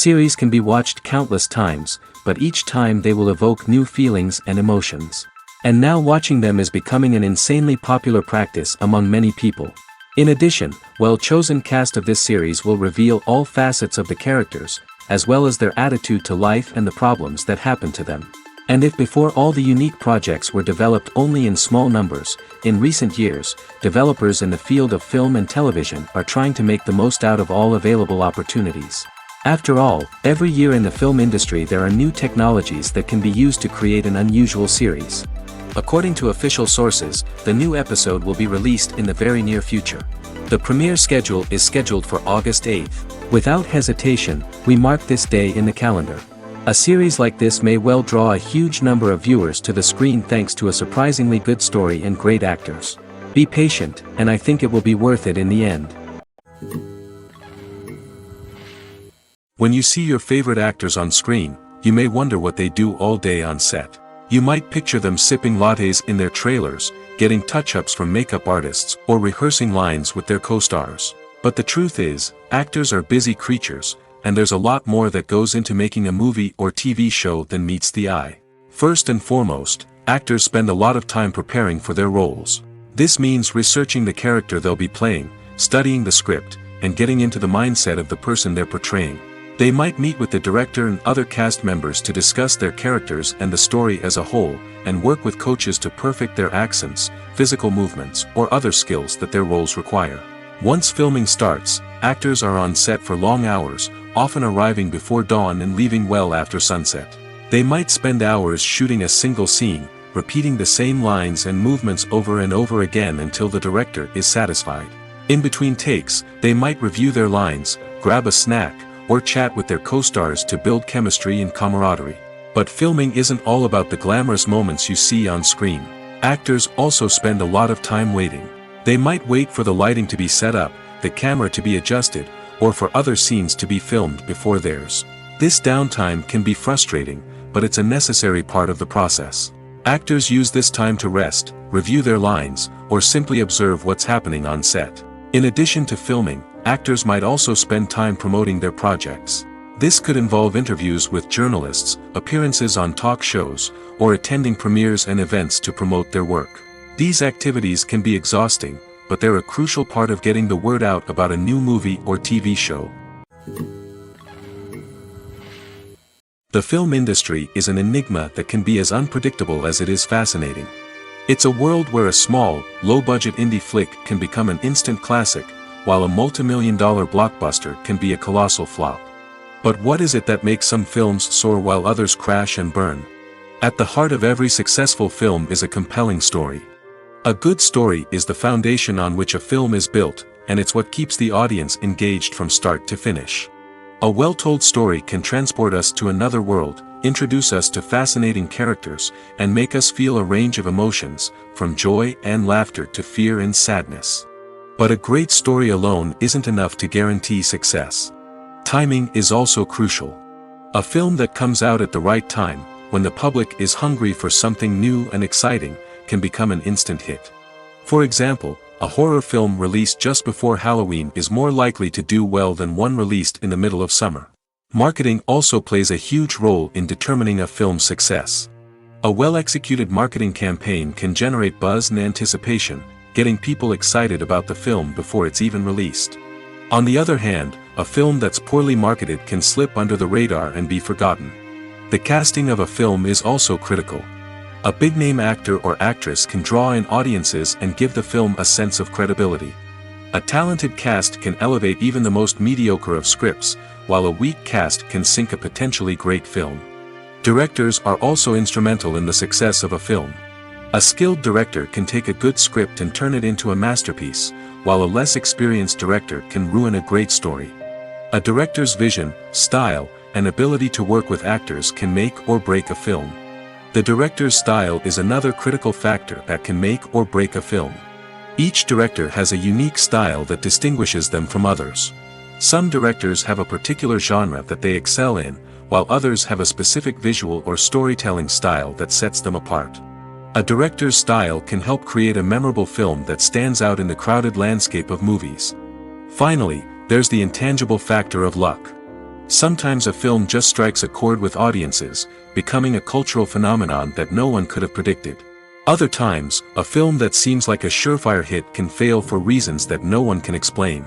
Series can be watched countless times, but each time they will evoke new feelings and emotions. And now watching them is becoming an insanely popular practice among many people. In addition, well-chosen cast of this series will reveal all facets of the characters, as well as their attitude to life and the problems that happen to them. And if before all the unique projects were developed only in small numbers, in recent years, developers in the field of film and television are trying to make the most out of all available opportunities. After all, every year in the film industry there are new technologies that can be used to create an unusual series. According to official sources, the new episode will be released in the very near future. The premiere schedule is scheduled for August 8th. Without hesitation, we mark this day in the calendar. A series like this may well draw a huge number of viewers to the screen thanks to a surprisingly good story and great actors. Be patient, and I think it will be worth it in the end. When you see your favorite actors on screen, you may wonder what they do all day on set. You might picture them sipping lattes in their trailers, getting touch-ups from makeup artists, or rehearsing lines with their co-stars. But the truth is, actors are busy creatures, and there's a lot more that goes into making a movie or TV show than meets the eye. First and foremost, actors spend a lot of time preparing for their roles. This means researching the character they'll be playing, studying the script, and getting into the mindset of the person they're portraying. They might meet with the director and other cast members to discuss their characters and the story as a whole, and work with coaches to perfect their accents, physical movements, or other skills that their roles require. Once filming starts, actors are on set for long hours, often arriving before dawn and leaving well after sunset. They might spend hours shooting a single scene, repeating the same lines and movements over and over again until the director is satisfied. In between takes, they might review their lines, grab a snack, or chat with their co-stars to build chemistry and camaraderie. But filming isn't all about the glamorous moments you see on screen. Actors also spend a lot of time waiting. They might wait for the lighting to be set up, the camera to be adjusted, or for other scenes to be filmed before theirs. This downtime can be frustrating, but it's a necessary part of the process. Actors use this time to rest, review their lines, or simply observe what's happening on set. In addition to filming, actors might also spend time promoting their projects. This could involve interviews with journalists, appearances on talk shows, or attending premieres and events to promote their work. These activities can be exhausting, but they're a crucial part of getting the word out about a new movie or TV show. The film industry is an enigma that can be as unpredictable as it is fascinating. It's a world where a small, low-budget indie flick can become an instant classic, while a multi-million-dollar blockbuster can be a colossal flop. But what is it that makes some films soar while others crash and burn? At the heart of every successful film is a compelling story. A good story is the foundation on which a film is built, and it's what keeps the audience engaged from start to finish. A well-told story can transport us to another world, introduce us to fascinating characters, and make us feel a range of emotions, from joy and laughter to fear and sadness. But a great story alone isn't enough to guarantee success. Timing is also crucial. A film that comes out at the right time, when the public is hungry for something new and exciting, can become an instant hit. For example, a horror film released just before Halloween is more likely to do well than one released in the middle of summer. Marketing also plays a huge role in determining a film's success. A well-executed marketing campaign can generate buzz and anticipation, getting people excited about the film before it's even released. On the other hand, a film that's poorly marketed can slip under the radar and be forgotten. The casting of a film is also critical. A big-name actor or actress can draw in audiences and give the film a sense of credibility. A talented cast can elevate even the most mediocre of scripts, while a weak cast can sink a potentially great film. Directors are also instrumental in the success of a film. A skilled director can take a good script and turn it into a masterpiece, while a less experienced director can ruin a great story. A director's vision, style, and ability to work with actors can make or break a film. The director's style is another critical factor that can make or break a film. Each director has a unique style that distinguishes them from others. Some directors have a particular genre that they excel in, while others have a specific visual or storytelling style that sets them apart. A director's style can help create a memorable film that stands out in the crowded landscape of movies. Finally, there's the intangible factor of luck. Sometimes a film just strikes a chord with audiences, becoming a cultural phenomenon that no one could have predicted. Other times, a film that seems like a surefire hit can fail for reasons that no one can explain.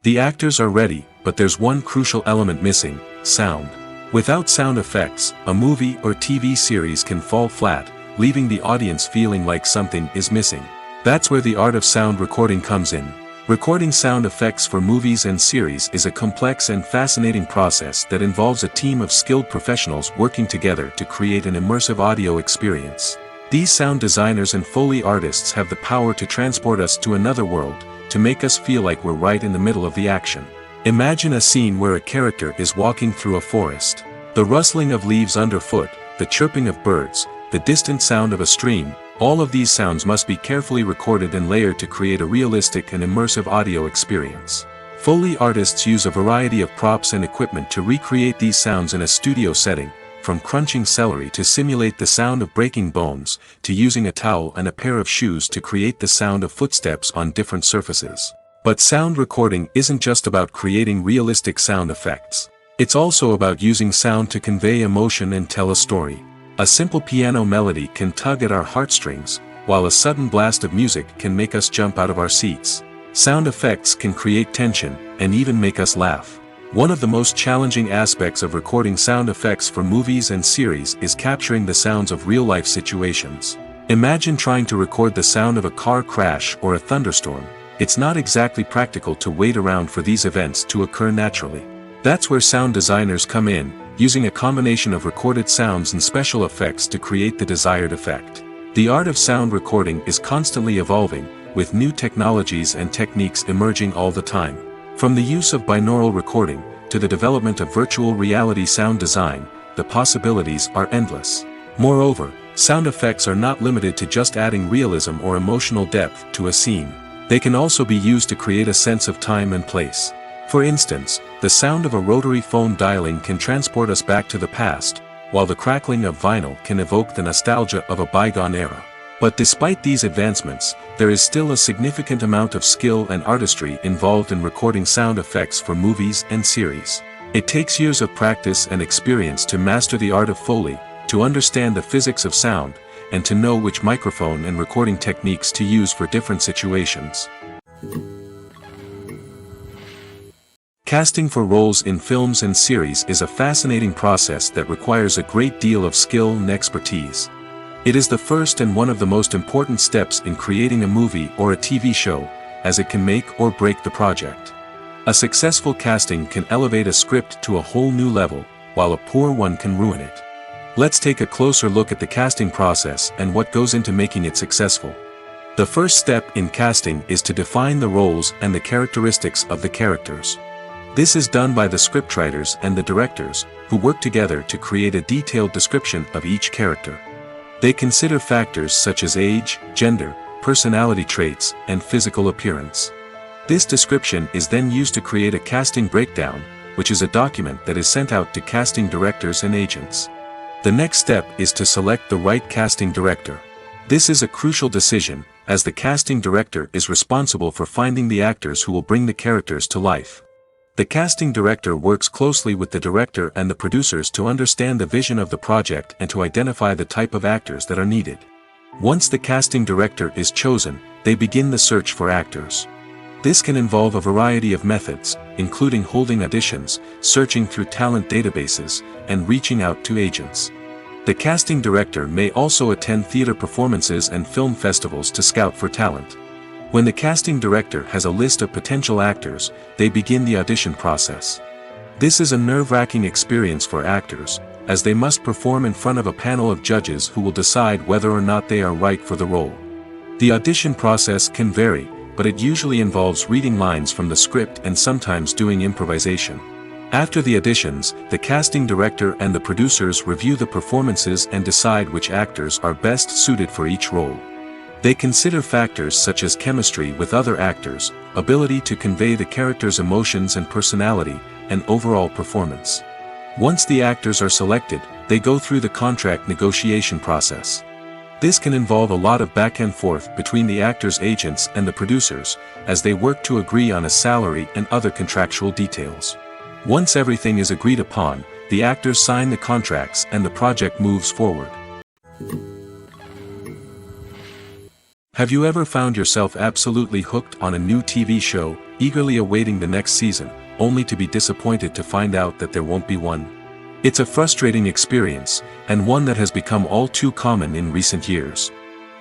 The actors are ready, but there's one crucial element missing: sound. Without sound effects, a movie or TV series can fall flat, leaving the audience feeling like something is missing. That's where the art of sound recording comes in. Recording sound effects for movies and series is a complex and fascinating process that involves a team of skilled professionals working together to create an immersive audio experience. These sound designers and Foley artists have the power to transport us to another world, to make us feel like we're right in the middle of the action. Imagine a scene where a character is walking through a forest. The rustling of leaves underfoot, the chirping of birds, the distant sound of a stream, all of these sounds must be carefully recorded and layered to create a realistic and immersive audio experience. Foley artists use a variety of props and equipment to recreate these sounds in a studio setting, from crunching celery to simulate the sound of breaking bones, to using a towel and a pair of shoes to create the sound of footsteps on different surfaces. But sound recording isn't just about creating realistic sound effects. It's also about using sound to convey emotion and tell a story. A simple piano melody can tug at our heartstrings, while a sudden blast of music can make us jump out of our seats. Sound effects can create tension, and even make us laugh. One of the most challenging aspects of recording sound effects for movies and series is capturing the sounds of real-life situations. Imagine trying to record the sound of a car crash or a thunderstorm. It's not exactly practical to wait around for these events to occur naturally. That's where sound designers come in, using a combination of recorded sounds and special effects to create the desired effect. The art of sound recording is constantly evolving, with new technologies and techniques emerging all the time. From the use of binaural recording, to the development of virtual reality sound design, the possibilities are endless. Moreover, sound effects are not limited to just adding realism or emotional depth to a scene. They can also be used to create a sense of time and place. For instance, the sound of a rotary phone dialing can transport us back to the past, while the crackling of vinyl can evoke the nostalgia of a bygone era. But despite these advancements, there is still a significant amount of skill and artistry involved in recording sound effects for movies and series. It takes years of practice and experience to master the art of Foley, to understand the physics of sound, and to know which microphone and recording techniques to use for different situations. Casting for roles in films and series is a fascinating process that requires a great deal of skill and expertise. It is the first and one of the most important steps in creating a movie or a TV show, as it can make or break the project. A successful casting can elevate a script to a whole new level, while a poor one can ruin it. Let's take a closer look at the casting process and what goes into making it successful. The first step in casting is to define the roles and the characteristics of the characters. This is done by the scriptwriters and the directors, who work together to create a detailed description of each character. They consider factors such as age, gender, personality traits, and physical appearance. This description is then used to create a casting breakdown, which is a document that is sent out to casting directors and agents. The next step is to select the right casting director. This is a crucial decision, as the casting director is responsible for finding the actors who will bring the characters to life. The casting director works closely with the director and the producers to understand the vision of the project and to identify the type of actors that are needed. Once the casting director is chosen, they begin the search for actors. This can involve a variety of methods, including holding auditions, searching through talent databases, and reaching out to agents. The casting director may also attend theater performances and film festivals to scout for talent. When the casting director has a list of potential actors, they begin the audition process. This is a nerve-wracking experience for actors, as they must perform in front of a panel of judges who will decide whether or not they are right for the role. The audition process can vary, but it usually involves reading lines from the script and sometimes doing improvisation. After the auditions, the casting director and the producers review the performances and decide which actors are best suited for each role. They consider factors such as chemistry with other actors, ability to convey the character's emotions and personality, and overall performance. Once the actors are selected, they go through the contract negotiation process. This can involve a lot of back and forth between the actors' agents and the producers, as they work to agree on a salary and other contractual details. Once everything is agreed upon, the actors sign the contracts and the project moves forward. Have you ever found yourself absolutely hooked on a new TV show, eagerly awaiting the next season, only to be disappointed to find out that there won't be one? It's a frustrating experience, and one that has become all too common in recent years.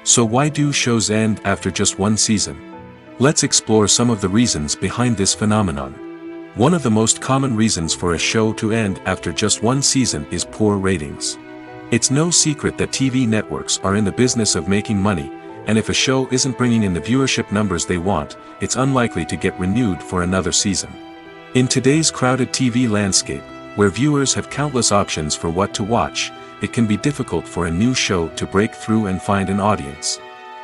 So why do shows end after just one season? Let's explore some of the reasons behind this phenomenon. One of the most common reasons for a show to end after just one season is poor ratings. It's no secret that TV networks are in the business of making money, and if a show isn't bringing in the viewership numbers they want, it's unlikely to get renewed for another season. In today's crowded TV landscape, where viewers have countless options for what to watch, it can be difficult for a new show to break through and find an audience.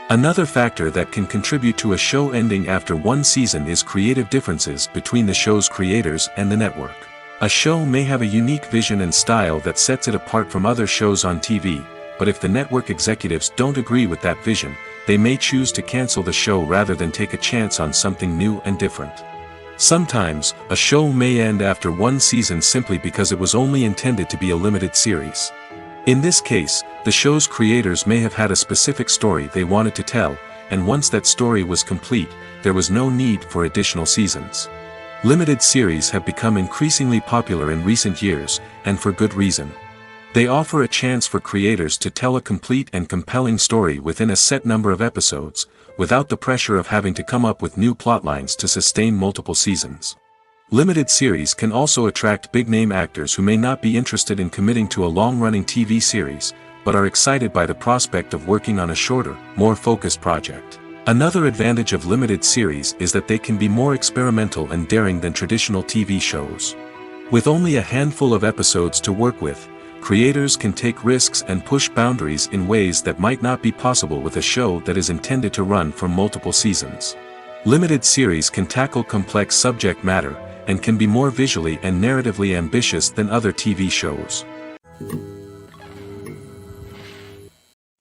Another factor that can contribute to a show ending after one season is creative differences between the show's creators and the network. A show may have a unique vision and style that sets it apart from other shows on TV, but if the network executives don't agree with that vision, they may choose to cancel the show rather than take a chance on something new and different. Sometimes, a show may end after one season simply because it was only intended to be a limited series. In this case, the show's creators may have had a specific story they wanted to tell, and once that story was complete, there was no need for additional seasons. Limited series have become increasingly popular in recent years, and for good reason. They offer a chance for creators to tell a complete and compelling story within a set number of episodes, without the pressure of having to come up with new plotlines to sustain multiple seasons. Limited series can also attract big-name actors who may not be interested in committing to a long-running TV series, but are excited by the prospect of working on a shorter, more focused project. Another advantage of limited series is that they can be more experimental and daring than traditional TV shows. With only a handful of episodes to work with, creators can take risks and push boundaries in ways that might not be possible with a show that is intended to run for multiple seasons. Limited series can tackle complex subject matter, and can be more visually and narratively ambitious than other TV shows.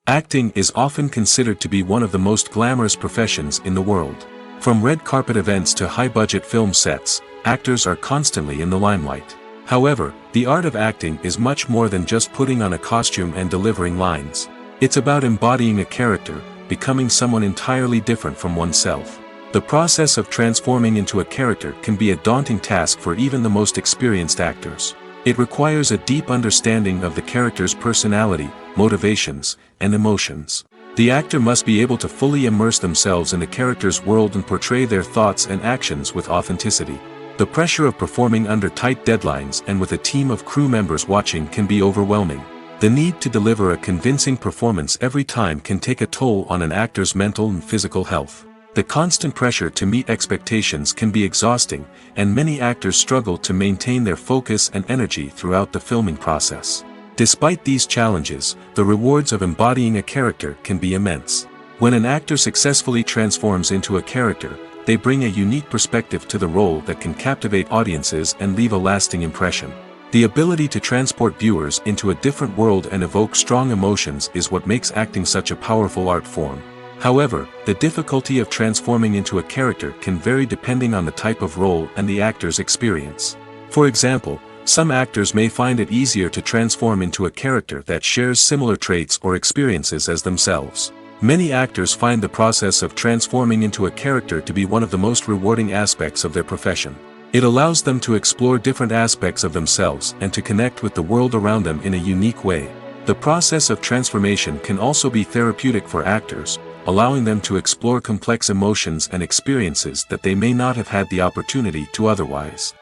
Acting is often considered to be one of the most glamorous professions in the world. From red carpet events to high-budget film sets, actors are constantly in the limelight. However, the art of acting is much more than just putting on a costume and delivering lines. It's about embodying a character, becoming someone entirely different from oneself. The process of transforming into a character can be a daunting task for even the most experienced actors. It requires a deep understanding of the character's personality, motivations, and emotions. The actor must be able to fully immerse themselves in the character's world and portray their thoughts and actions with authenticity. The pressure of performing under tight deadlines and with a team of crew members watching can be overwhelming. The need to deliver a convincing performance every time can take a toll on an actor's mental and physical health. The constant pressure to meet expectations can be exhausting, and many actors struggle to maintain their focus and energy throughout the filming process. Despite these challenges, the rewards of embodying a character can be immense. When an actor successfully transforms into a character, they bring a unique perspective to the role that can captivate audiences and leave a lasting impression. The ability to transport viewers into a different world and evoke strong emotions is what makes acting such a powerful art form. However, the difficulty of transforming into a character can vary depending on the type of role and the actor's experience. For example, some actors may find it easier to transform into a character that shares similar traits or experiences as themselves. Many actors find the process of transforming into a character to be one of the most rewarding aspects of their profession. It allows them to explore different aspects of themselves and to connect with the world around them in a unique way. The process of transformation can also be therapeutic for actors, allowing them to explore complex emotions and experiences that they may not have had the opportunity to otherwise.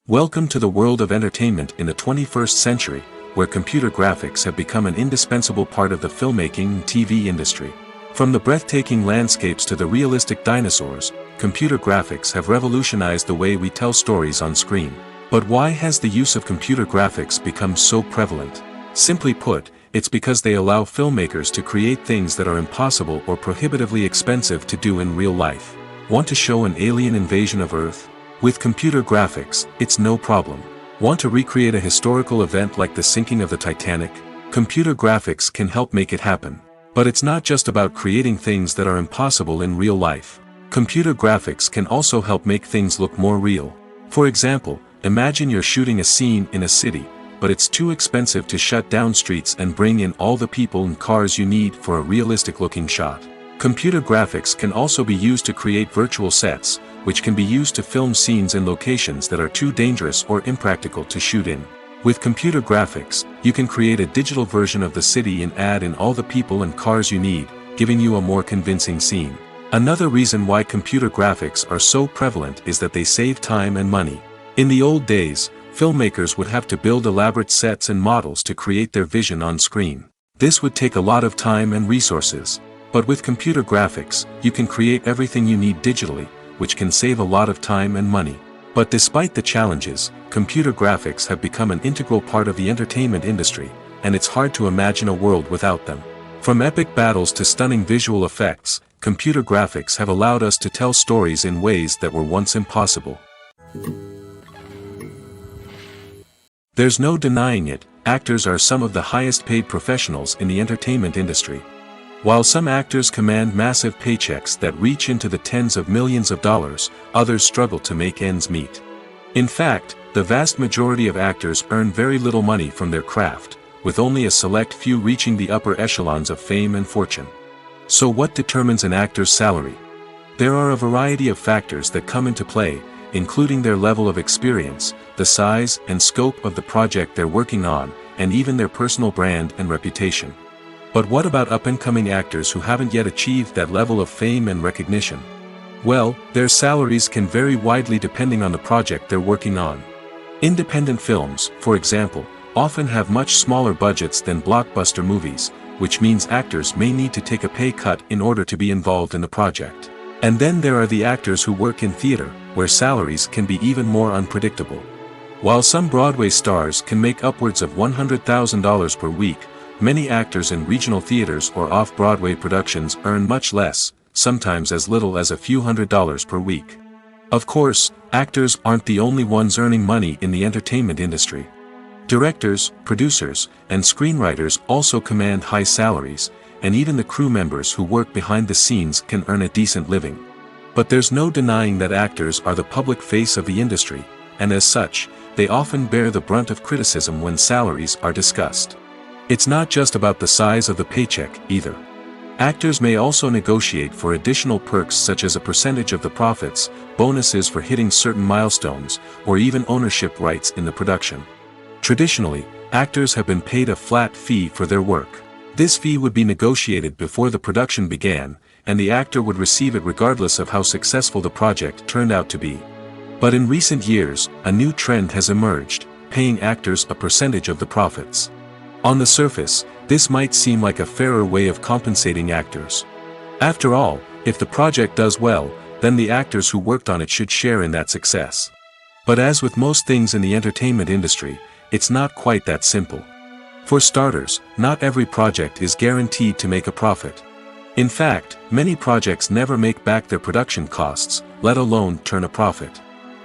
Welcome to the world of entertainment in the 21st century, where computer graphics have become an indispensable part of the filmmaking and TV industry. From the breathtaking landscapes to the realistic dinosaurs, computer graphics have revolutionized the way we tell stories on screen. But why has the use of computer graphics become so prevalent? Simply put, it's because they allow filmmakers to create things that are impossible or prohibitively expensive to do in real life. Want to show an alien invasion of Earth? With computer graphics, it's no problem. Want to recreate a historical event like the sinking of the Titanic? Computer graphics can help make it happen. But it's not just about creating things that are impossible in real life. Computer graphics can also help make things look more real. For example, imagine you're shooting a scene in a city, but it's too expensive to shut down streets and bring in all the people and cars you need for a realistic-looking shot. Computer graphics can also be used to create virtual sets, which can be used to film scenes in locations that are too dangerous or impractical to shoot in. With computer graphics, you can create a digital version of the city and add in all the people and cars you need, giving you a more convincing scene. Another reason why computer graphics are so prevalent is that they save time and money. In the old days, filmmakers would have to build elaborate sets and models to create their vision on screen. This would take a lot of time and resources. But with computer graphics, you can create everything you need digitally, which can save a lot of time and money. But despite the challenges, computer graphics have become an integral part of the entertainment industry, and it's hard to imagine a world without them. From epic battles to stunning visual effects, computer graphics have allowed us to tell stories in ways that were once impossible. There's no denying it, actors are some of the highest paid professionals in the entertainment industry. While some actors command massive paychecks that reach into the tens of millions of dollars, others struggle to make ends meet. In fact, the vast majority of actors earn very little money from their craft, with only a select few reaching the upper echelons of fame and fortune. So what determines an actor's salary? There are a variety of factors that come into play, including their level of experience, the size and scope of the project they're working on, and even their personal brand and reputation. But what about up-and-coming actors who haven't yet achieved that level of fame and recognition? Well, their salaries can vary widely depending on the project they're working on. Independent films, for example, often have much smaller budgets than blockbuster movies, which means actors may need to take a pay cut in order to be involved in the project. And then there are the actors who work in theater, where salaries can be even more unpredictable. While some Broadway stars can make upwards of $100,000 per week, many actors in regional theaters or off-Broadway productions earn much less, sometimes as little as a few $100s per week. Of course, actors aren't the only ones earning money in the entertainment industry. Directors, producers, and screenwriters also command high salaries, and even the crew members who work behind the scenes can earn a decent living. But there's no denying that actors are the public face of the industry, and as such, they often bear the brunt of criticism when salaries are discussed. It's not just about the size of the paycheck, either. Actors may also negotiate for additional perks such as a percentage of the profits, bonuses for hitting certain milestones, or even ownership rights in the production. Traditionally, actors have been paid a flat fee for their work. This fee would be negotiated before the production began, and the actor would receive it regardless of how successful the project turned out to be. But in recent years, a new trend has emerged, paying actors a percentage of the profits. On the surface, this might seem like a fairer way of compensating actors. After all, if the project does well, then the actors who worked on it should share in that success. But as with most things in the entertainment industry, it's not quite that simple. For starters, not every project is guaranteed to make a profit. In fact, many projects never make back their production costs, let alone turn a profit.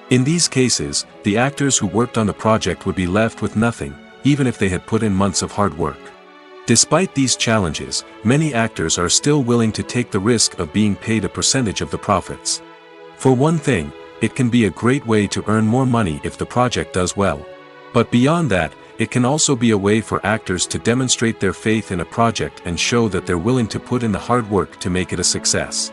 In these cases, the actors who worked on the project would be left with nothing, even if they had put in months of hard work. Despite these challenges, many actors are still willing to take the risk of being paid a percentage of the profits. For one thing, it can be a great way to earn more money if the project does well. But beyond that, it can also be a way for actors to demonstrate their faith in a project and show that they're willing to put in the hard work to make it a success.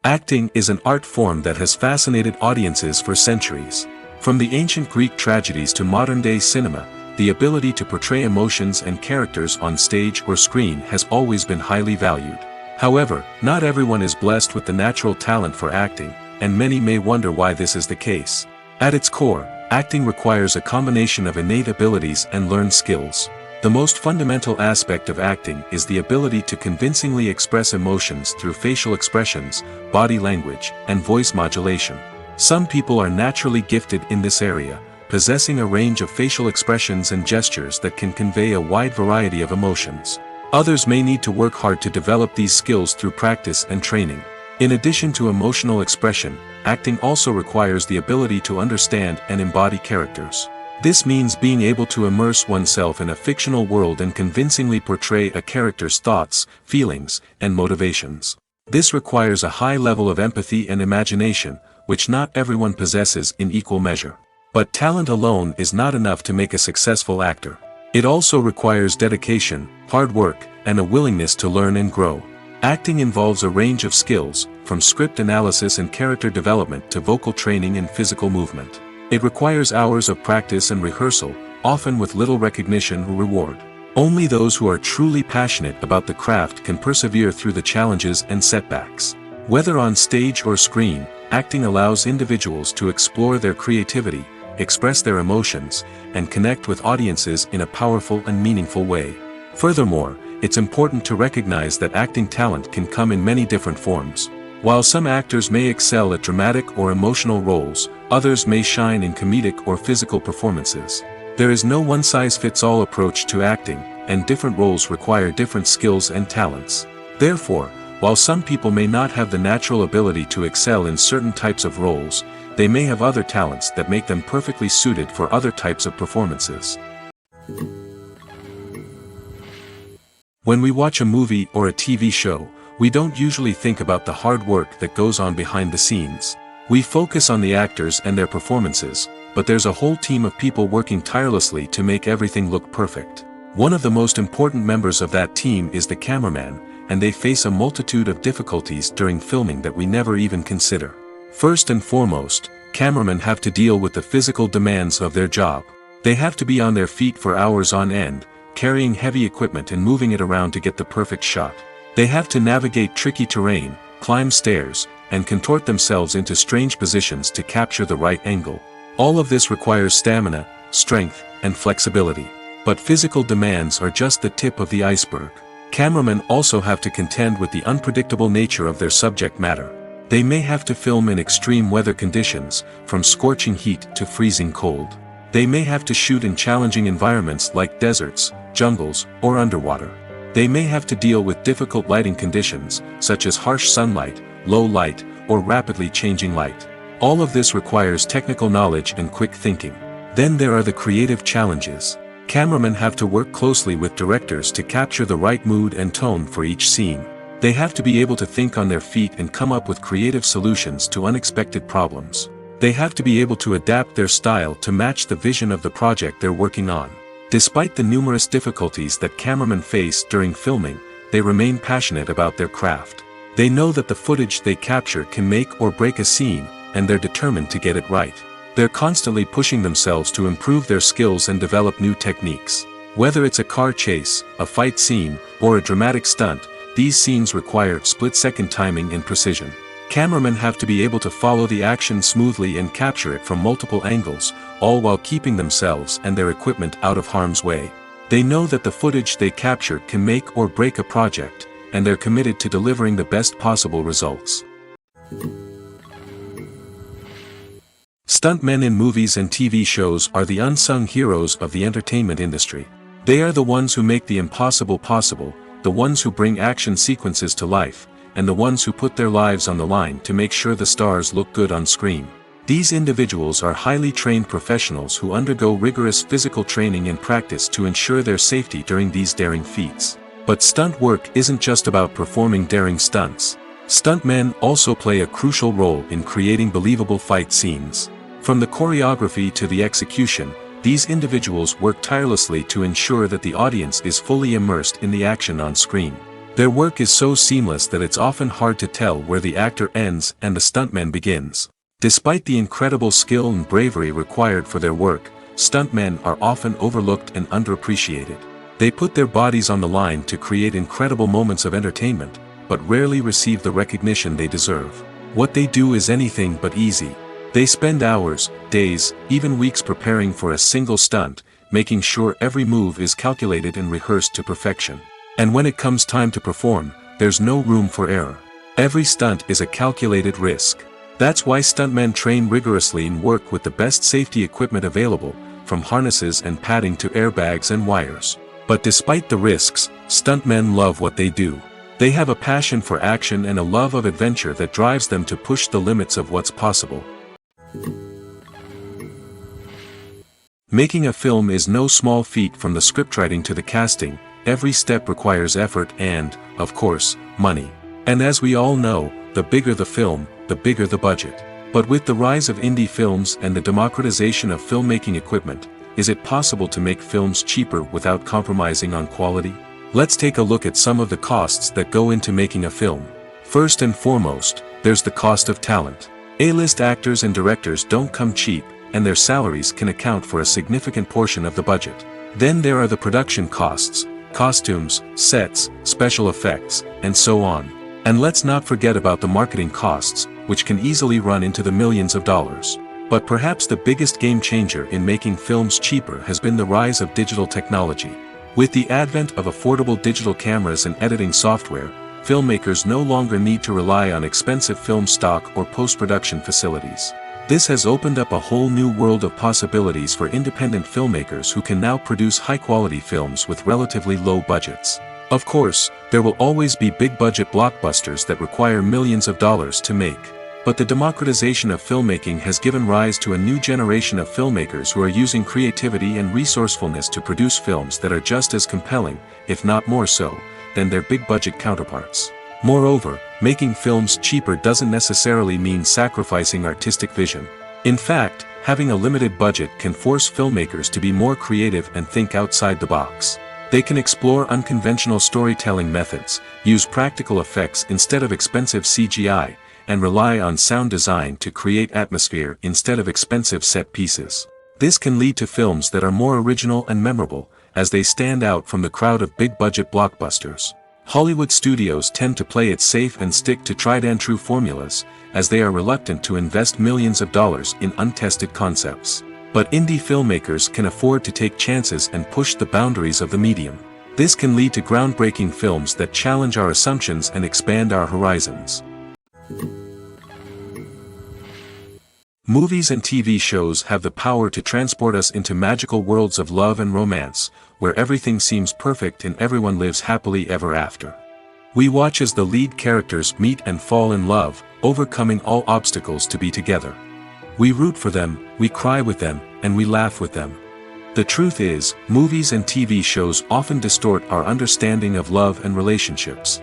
Acting is an art form that has fascinated audiences for centuries. From the ancient Greek tragedies to modern-day cinema, the ability to portray emotions and characters on stage or screen has always been highly valued. However, not everyone is blessed with the natural talent for acting, and many may wonder why this is the case. At its core, acting requires a combination of innate abilities and learned skills. The most fundamental aspect of acting is the ability to convincingly express emotions through facial expressions, body language, and voice modulation. Some people are naturally gifted in this area, possessing a range of facial expressions and gestures that can convey a wide variety of emotions. Others may need to work hard to develop these skills through practice and training. In addition to emotional expression, acting also requires the ability to understand and embody characters. This means being able to immerse oneself in a fictional world and convincingly portray a character's thoughts, feelings, and motivations. This requires a high level of empathy and imagination, which not everyone possesses in equal measure. But talent alone is not enough to make a successful actor. It also requires dedication, hard work, and a willingness to learn and grow. Acting involves a range of skills, from script analysis and character development to vocal training and physical movement. It requires hours of practice and rehearsal, often with little recognition or reward. Only those who are truly passionate about the craft can persevere through the challenges and setbacks. Whether on stage or screen, acting allows individuals to explore their creativity, express their emotions, and connect with audiences in a powerful and meaningful way. Furthermore, it's important to recognize that acting talent can come in many different forms. While some actors may excel at dramatic or emotional roles, others may shine in comedic or physical performances. There is no one-size-fits-all approach to acting, and different roles require different skills and talents. Therefore, while some people may not have the natural ability to excel in certain types of roles, they may have other talents that make them perfectly suited for other types of performances. When we watch a movie or a TV show, we don't usually think about the hard work that goes on behind the scenes. We focus on the actors and their performances, but there's a whole team of people working tirelessly to make everything look perfect. One of the most important members of that team is the cameraman, and they face a multitude of difficulties during filming that we never even consider. First and foremost, cameramen have to deal with the physical demands of their job. They have to be on their feet for hours on end, carrying heavy equipment and moving it around to get the perfect shot. They have to navigate tricky terrain, climb stairs, and contort themselves into strange positions to capture the right angle. All of this requires stamina, strength, and flexibility. But physical demands are just the tip of the iceberg. Cameramen also have to contend with the unpredictable nature of their subject matter. They may have to film in extreme weather conditions, from scorching heat to freezing cold. They may have to shoot in challenging environments like deserts, jungles, or underwater. They may have to deal with difficult lighting conditions, such as harsh sunlight, low light, or rapidly changing light. All of this requires technical knowledge and quick thinking. Then there are the creative challenges. Cameramen have to work closely with directors to capture the right mood and tone for each scene. They have to be able to think on their feet and come up with creative solutions to unexpected problems. They have to be able to adapt their style to match the vision of the project they're working on. Despite the numerous difficulties that cameramen face during filming, they remain passionate about their craft. They know that the footage they capture can make or break a scene, and they're determined to get it right. They're constantly pushing themselves to improve their skills and develop new techniques. Whether it's a car chase, a fight scene, or a dramatic stunt, these scenes require split-second timing and precision. Cameramen have to be able to follow the action smoothly and capture it from multiple angles, all while keeping themselves and their equipment out of harm's way. They know that the footage they capture can make or break a project, and they're committed to delivering the best possible results. Stuntmen in movies and TV shows are the unsung heroes of the entertainment industry. They are the ones who make the impossible possible, the ones who bring action sequences to life, and the ones who put their lives on the line to make sure the stars look good on screen. These individuals are highly trained professionals who undergo rigorous physical training and practice to ensure their safety during these daring feats. But stunt work isn't just about performing daring stunts. Stuntmen also play a crucial role in creating believable fight scenes. From the choreography to the execution, these individuals work tirelessly to ensure that the audience is fully immersed in the action on screen. Their work is so seamless that it's often hard to tell where the actor ends and the stuntman begins. Despite the incredible skill and bravery required for their work, stuntmen are often overlooked and underappreciated. They put their bodies on the line to create incredible moments of entertainment, but rarely receive the recognition they deserve. What they do is anything but easy. They spend hours, days, even weeks preparing for a single stunt, making sure every move is calculated and rehearsed to perfection. And when it comes time to perform, there's no room for error. Every stunt is a calculated risk. That's why stuntmen train rigorously and work with the best safety equipment available, from harnesses and padding to airbags and wires. But despite the risks, stuntmen love what they do. They have a passion for action and a love of adventure that drives them to push the limits of what's possible. Making a film is no small feat. From the scriptwriting to the casting, every step requires effort and, of course, money. And as we all know, the bigger the film, the bigger the budget. But with the rise of indie films and the democratization of filmmaking equipment, is it possible to make films cheaper without compromising on quality? Let's take a look at some of the costs that go into making a film. First and foremost, there's the cost of talent. A-list actors and directors don't come cheap, and their salaries can account for a significant portion of the budget. Then there are the production costs, costumes, sets, special effects, and so on. And let's not forget about the marketing costs, which can easily run into the millions of dollars. But perhaps the biggest game changer in making films cheaper has been the rise of digital technology. With the advent of affordable digital cameras and editing software, filmmakers no longer need to rely on expensive film stock or post-production facilities. This has opened up a whole new world of possibilities for independent filmmakers who can now produce high-quality films with relatively low budgets. Of course, there will always be big-budget blockbusters that require millions of dollars to make. But the democratization of filmmaking has given rise to a new generation of filmmakers who are using creativity and resourcefulness to produce films that are just as compelling, if not more so, than their big-budget counterparts. Moreover, making films cheaper doesn't necessarily mean sacrificing artistic vision. In fact, having a limited budget can force filmmakers to be more creative and think outside the box. They can explore unconventional storytelling methods, use practical effects instead of expensive CGI, and rely on sound design to create atmosphere instead of expensive set pieces. This can lead to films that are more original and memorable, as they stand out from the crowd of big-budget blockbusters. Hollywood studios tend to play it safe and stick to tried-and-true formulas, as they are reluctant to invest millions of dollars in untested concepts. But indie filmmakers can afford to take chances and push the boundaries of the medium. This can lead to groundbreaking films that challenge our assumptions and expand our horizons. Movies and TV shows have the power to transport us into magical worlds of love and romance, where everything seems perfect and everyone lives happily ever after. We watch as the lead characters meet and fall in love, overcoming all obstacles to be together. We root for them, we cry with them, and we laugh with them. The truth is, movies and TV shows often distort our understanding of love and relationships.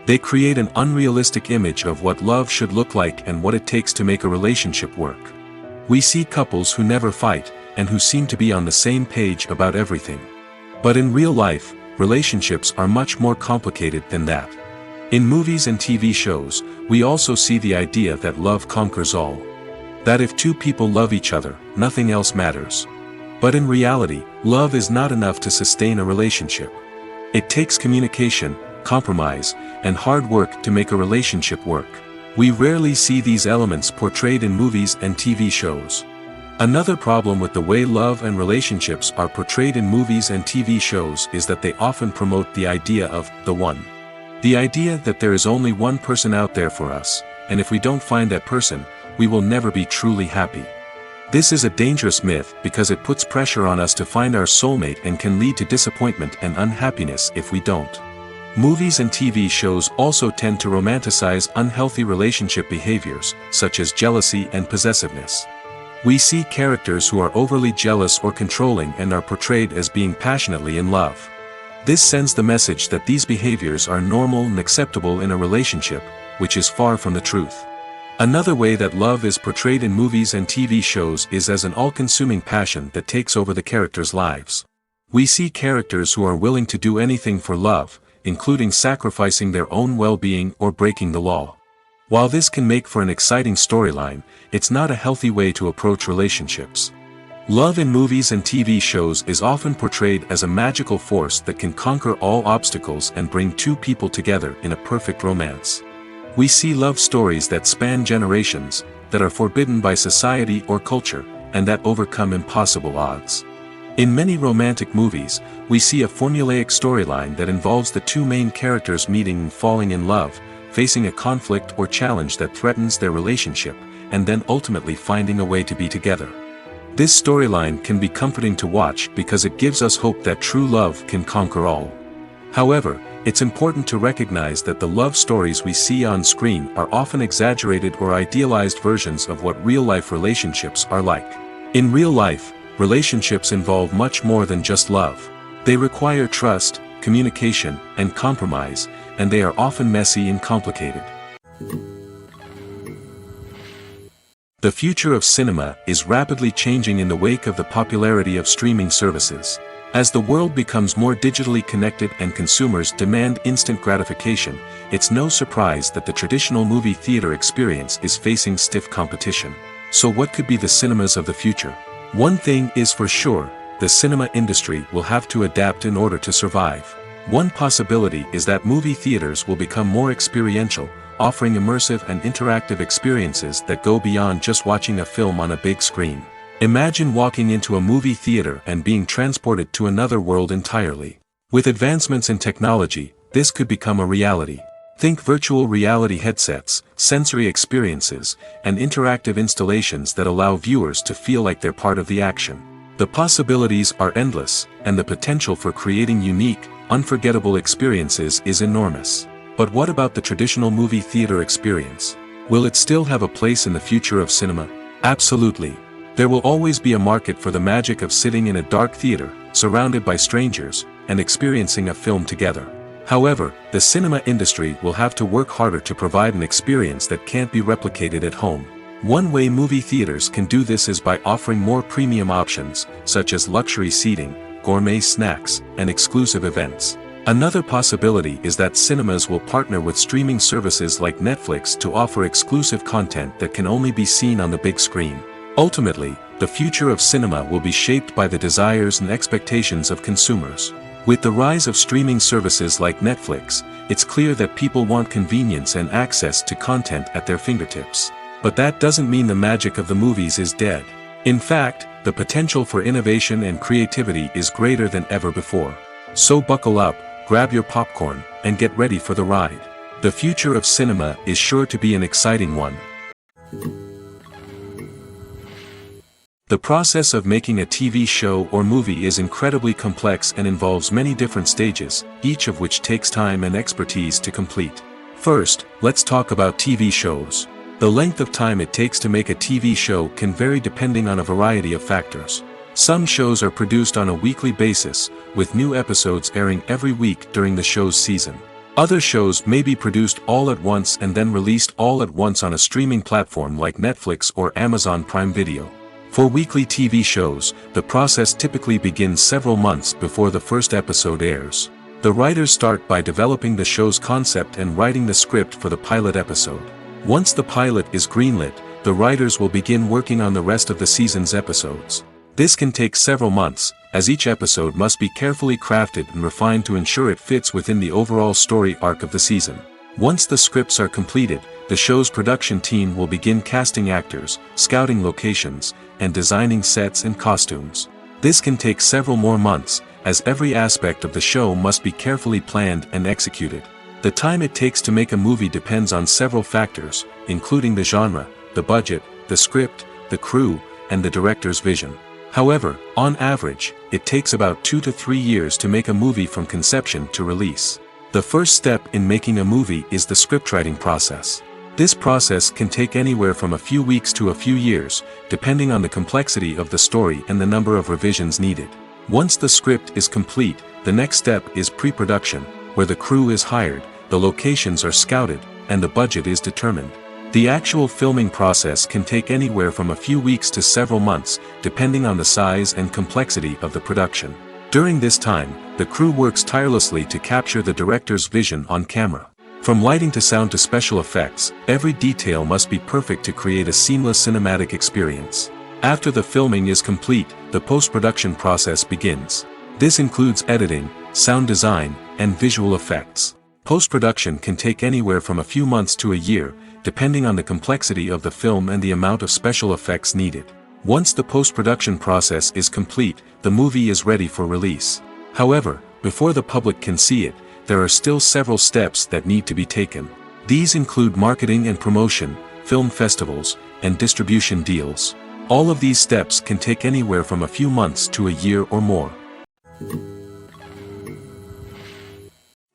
They create an unrealistic image of what love should look like and what it takes to make a relationship work. We see couples who never fight, and who seem to be on the same page about everything. But in real life, relationships are much more complicated than that. In movies and TV shows, we also see the idea that love conquers all. That if two people love each other, nothing else matters. But in reality, love is not enough to sustain a relationship. It takes communication, compromise, and hard work to make a relationship work. We rarely see these elements portrayed in movies and TV shows. Another problem with the way love and relationships are portrayed in movies and TV shows is that they often promote the idea of the one. The idea that there is only one person out there for us, and if we don't find that person, we will never be truly happy. This is a dangerous myth because it puts pressure on us to find our soulmate and can lead to disappointment and unhappiness if we don't. Movies and TV shows also tend to romanticize unhealthy relationship behaviors, such as jealousy and possessiveness. We see characters who are overly jealous or controlling and are portrayed as being passionately in love. This sends the message that these behaviors are normal and acceptable in a relationship, which is far from the truth. Another way that love is portrayed in movies and TV shows is as an all-consuming passion that takes over the characters' lives. We see characters who are willing to do anything for love, including sacrificing their own well-being or breaking the law. While this can make for an exciting storyline, it's not a healthy way to approach relationships. Love in movies and TV shows is often portrayed as a magical force that can conquer all obstacles and bring two people together in a perfect romance. We see love stories that span generations, that are forbidden by society or culture, and that overcome impossible odds. In many romantic movies, we see a formulaic storyline that involves the two main characters meeting and falling in love, facing a conflict or challenge that threatens their relationship, and then ultimately finding a way to be together. This storyline can be comforting to watch because it gives us hope that true love can conquer all. However, It's important to recognize that the love stories we see on screen are often exaggerated or idealized versions of what real-life relationships are like. In real life, relationships involve much more than just love. They require trust, communication, and compromise, and they are often messy and complicated. The future of cinema is rapidly changing in the wake of the popularity of streaming services. As the world becomes more digitally connected and consumers demand instant gratification, it's no surprise that the traditional movie theater experience is facing stiff competition. So what could be the cinemas of the future? One thing is for sure, the cinema industry will have to adapt in order to survive. One possibility is that movie theaters will become more experiential, offering immersive and interactive experiences that go beyond just watching a film on a big screen. Imagine walking into a movie theater and being transported to another world entirely. With advancements in technology, this could become a reality. Think virtual reality headsets, sensory experiences, and interactive installations that allow viewers to feel like they're part of the action. The possibilities are endless, and the potential for creating unique, unforgettable experiences is enormous. But what about the traditional movie theater experience? Will it still have a place in the future of cinema? Absolutely. There will always be a market for the magic of sitting in a dark theater, surrounded by strangers, and experiencing a film together. However, the cinema industry will have to work harder to provide an experience that can't be replicated at home. One way movie theaters can do this is by offering more premium options, such as luxury seating, gourmet snacks, and exclusive events. Another possibility is that cinemas will partner with streaming services like Netflix to offer exclusive content that can only be seen on the big screen. Ultimately, the future of cinema will be shaped by the desires and expectations of consumers. With the rise of streaming services like Netflix, it's clear that people want convenience and access to content at their fingertips. But that doesn't mean the magic of the movies is dead. In fact, the potential for innovation and creativity is greater than ever before. So buckle up, grab your popcorn, and get ready for the ride. The future of cinema is sure to be an exciting one. The process of making a TV show or movie is incredibly complex and involves many different stages, each of which takes time and expertise to complete. First, let's talk about TV shows. The length of time it takes to make a TV show can vary depending on a variety of factors. Some shows are produced on a weekly basis, with new episodes airing every week during the show's season. Other shows may be produced all at once and then released all at once on a streaming platform like Netflix or Amazon Prime Video. For weekly TV shows, the process typically begins several months before the first episode airs. The writers start by developing the show's concept and writing the script for the pilot episode. Once the pilot is greenlit, the writers will begin working on the rest of the season's episodes. This can take several months, as each episode must be carefully crafted and refined to ensure it fits within the overall story arc of the season. Once the scripts are completed, the show's production team will begin casting actors, scouting locations, and designing sets and costumes. This can take several more months, as every aspect of the show must be carefully planned and executed. The time it takes to make a movie depends on several factors, including the genre, the budget, the script, the crew, and the director's vision. However, on average, it takes about 2 to 3 years to make a movie from conception to release. The first step in making a movie is the scriptwriting process. This process can take anywhere from a few weeks to a few years, depending on the complexity of the story and the number of revisions needed. Once the script is complete, the next step is pre-production, where the crew is hired, the locations are scouted, and the budget is determined. The actual filming process can take anywhere from a few weeks to several months, depending on the size and complexity of the production. During this time, the crew works tirelessly to capture the director's vision on camera. From lighting to sound to special effects, every detail must be perfect to create a seamless cinematic experience. After the filming is complete, the post-production process begins. This includes editing, sound design, and visual effects. Post-production can take anywhere from a few months to a year, depending on the complexity of the film and the amount of special effects needed. Once the post-production process is complete, the movie is ready for release. However, before the public can see it, there are still several steps that need to be taken. These include marketing and promotion, film festivals, and distribution deals. All of these steps can take anywhere from a few months to a year or more.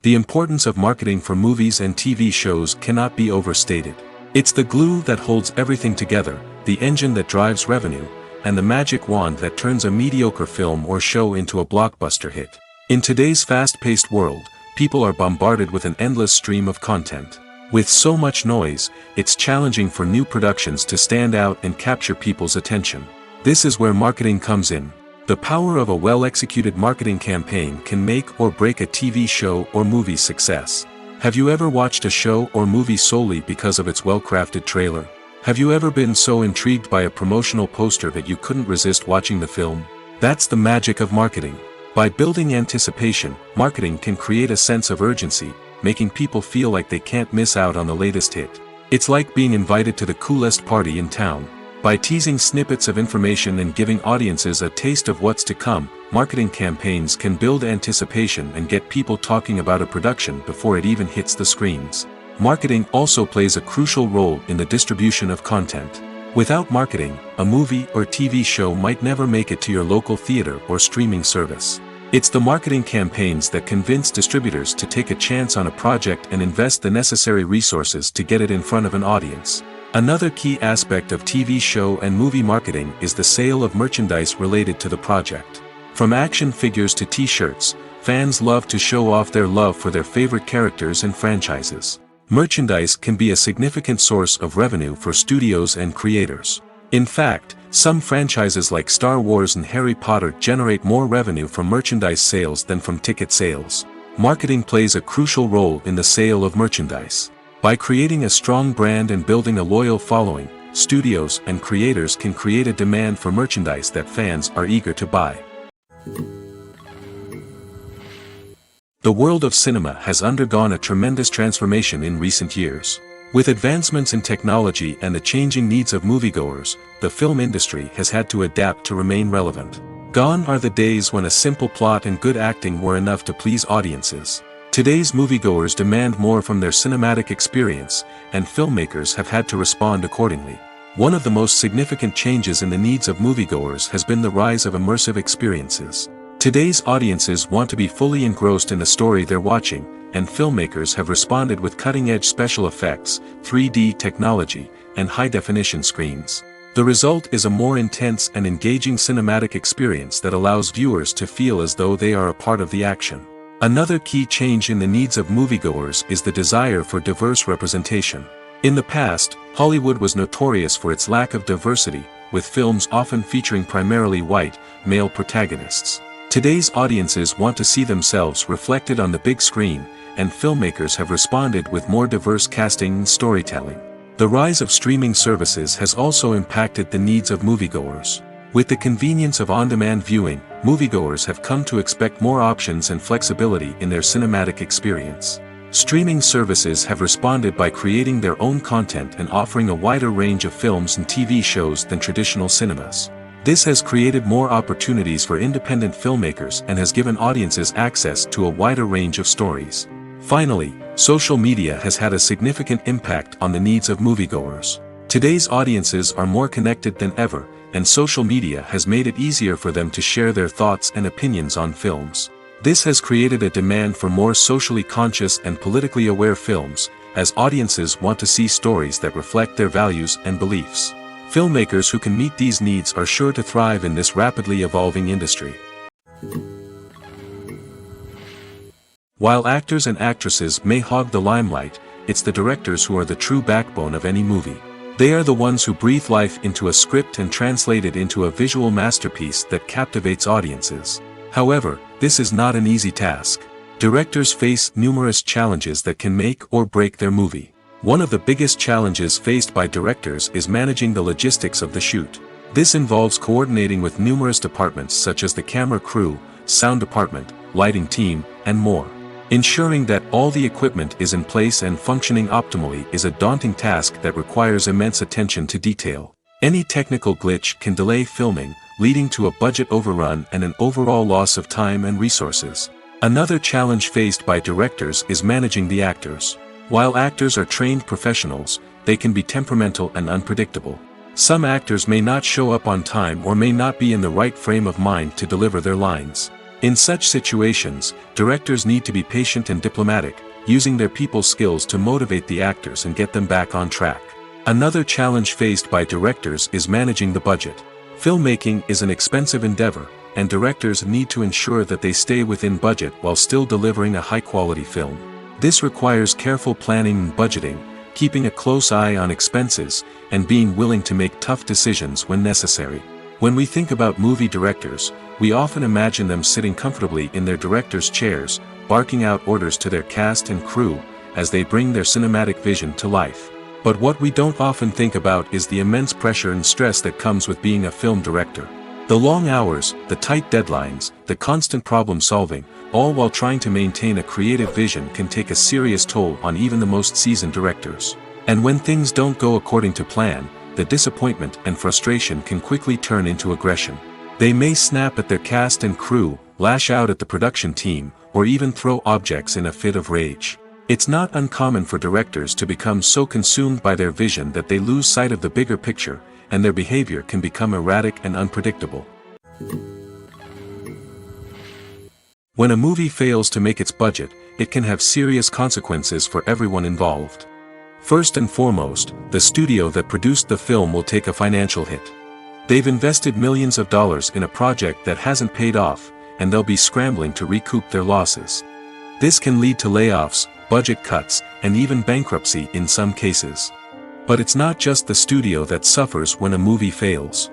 The importance of marketing for movies and TV shows cannot be overstated. It's the glue that holds everything together, the engine that drives revenue, and the magic wand that turns a mediocre film or show into a blockbuster hit. In today's fast-paced world, people are bombarded with an endless stream of content. With so much noise, it's challenging for new productions to stand out and capture people's attention. This is where marketing comes in. The power of a well-executed marketing campaign can make or break a TV show or movie's success. Have you ever watched a show or movie solely because of its well-crafted trailer? Have you ever been so intrigued by a promotional poster that you couldn't resist watching the film? That's the magic of marketing. By building anticipation, marketing can create a sense of urgency, making people feel like they can't miss out on the latest hit. It's like being invited to the coolest party in town. By teasing snippets of information and giving audiences a taste of what's to come, marketing campaigns can build anticipation and get people talking about a production before it even hits the screens. Marketing also plays a crucial role in the distribution of content. Without marketing, a movie or TV show might never make it to your local theater or streaming service. It's the marketing campaigns that convince distributors to take a chance on a project and invest the necessary resources to get it in front of an audience. Another key aspect of TV show and movie marketing is the sale of merchandise related to the project. From action figures to t-shirts, fans love to show off their love for their favorite characters and franchises. Merchandise can be a significant source of revenue for studios and creators. In fact, some franchises like Star Wars and Harry Potter generate more revenue from merchandise sales than from ticket sales. Marketing plays a crucial role in the sale of merchandise. By creating a strong brand and building a loyal following, studios and creators can create a demand for merchandise that fans are eager to buy. The world of cinema has undergone a tremendous transformation in recent years. With advancements in technology and the changing needs of moviegoers, the film industry has had to adapt to remain relevant. Gone are the days when a simple plot and good acting were enough to please audiences. Today's moviegoers demand more from their cinematic experience, and filmmakers have had to respond accordingly. One of the most significant changes in the needs of moviegoers has been the rise of immersive experiences. Today's audiences want to be fully engrossed in the story they're watching, and filmmakers have responded with cutting-edge special effects, 3D technology, and high-definition screens. The result is a more intense and engaging cinematic experience that allows viewers to feel as though they are a part of the action. Another key change in the needs of moviegoers is the desire for diverse representation. In the past, Hollywood was notorious for its lack of diversity, with films often featuring primarily white, male protagonists. Today's audiences want to see themselves reflected on the big screen, and filmmakers have responded with more diverse casting and storytelling. The rise of streaming services has also impacted the needs of moviegoers. With the convenience of on-demand viewing, moviegoers have come to expect more options and flexibility in their cinematic experience. Streaming services have responded by creating their own content and offering a wider range of films and TV shows than traditional cinemas. This has created more opportunities for independent filmmakers and has given audiences access to a wider range of stories. Finally, social media has had a significant impact on the needs of moviegoers. Today's audiences are more connected than ever, and social media has made it easier for them to share their thoughts and opinions on films. This has created a demand for more socially conscious and politically aware films, as audiences want to see stories that reflect their values and beliefs. Filmmakers who can meet these needs are sure to thrive in this rapidly evolving industry. While actors and actresses may hog the limelight, it's the directors who are the true backbone of any movie. They are the ones who breathe life into a script and translate it into a visual masterpiece that captivates audiences. However, this is not an easy task. Directors face numerous challenges that can make or break their movie. One of the biggest challenges faced by directors is managing the logistics of the shoot. This involves coordinating with numerous departments such as the camera crew, sound department, lighting team, and more. Ensuring that all the equipment is in place and functioning optimally is a daunting task that requires immense attention to detail. Any technical glitch can delay filming, leading to a budget overrun and an overall loss of time and resources. Another challenge faced by directors is managing the actors. While actors are trained professionals, they can be temperamental and unpredictable. Some actors may not show up on time or may not be in the right frame of mind to deliver their lines. In such situations, directors need to be patient and diplomatic, using their people skills to motivate the actors and get them back on track. Another challenge faced by directors is managing the budget. Filmmaking is an expensive endeavor, and directors need to ensure that they stay within budget while still delivering a high-quality film. This requires careful planning and budgeting, keeping a close eye on expenses, and being willing to make tough decisions when necessary. When we think about movie directors, we often imagine them sitting comfortably in their director's chairs, barking out orders to their cast and crew, as they bring their cinematic vision to life. But what we don't often think about is the immense pressure and stress that comes with being a film director. The long hours, the tight deadlines, the constant problem solving, all while trying to maintain a creative vision can take a serious toll on even the most seasoned directors. And when things don't go according to plan, the disappointment and frustration can quickly turn into aggression. They may snap at their cast and crew, lash out at the production team, or even throw objects in a fit of rage. It's not uncommon for directors to become so consumed by their vision that they lose sight of the bigger picture, and their behavior can become erratic and unpredictable. When a movie fails to make its budget, it can have serious consequences for everyone involved. First and foremost, the studio that produced the film will take a financial hit. They've invested millions of dollars in a project that hasn't paid off, and they'll be scrambling to recoup their losses. This can lead to layoffs, budget cuts, and even bankruptcy in some cases. But it's not just the studio that suffers when a movie fails.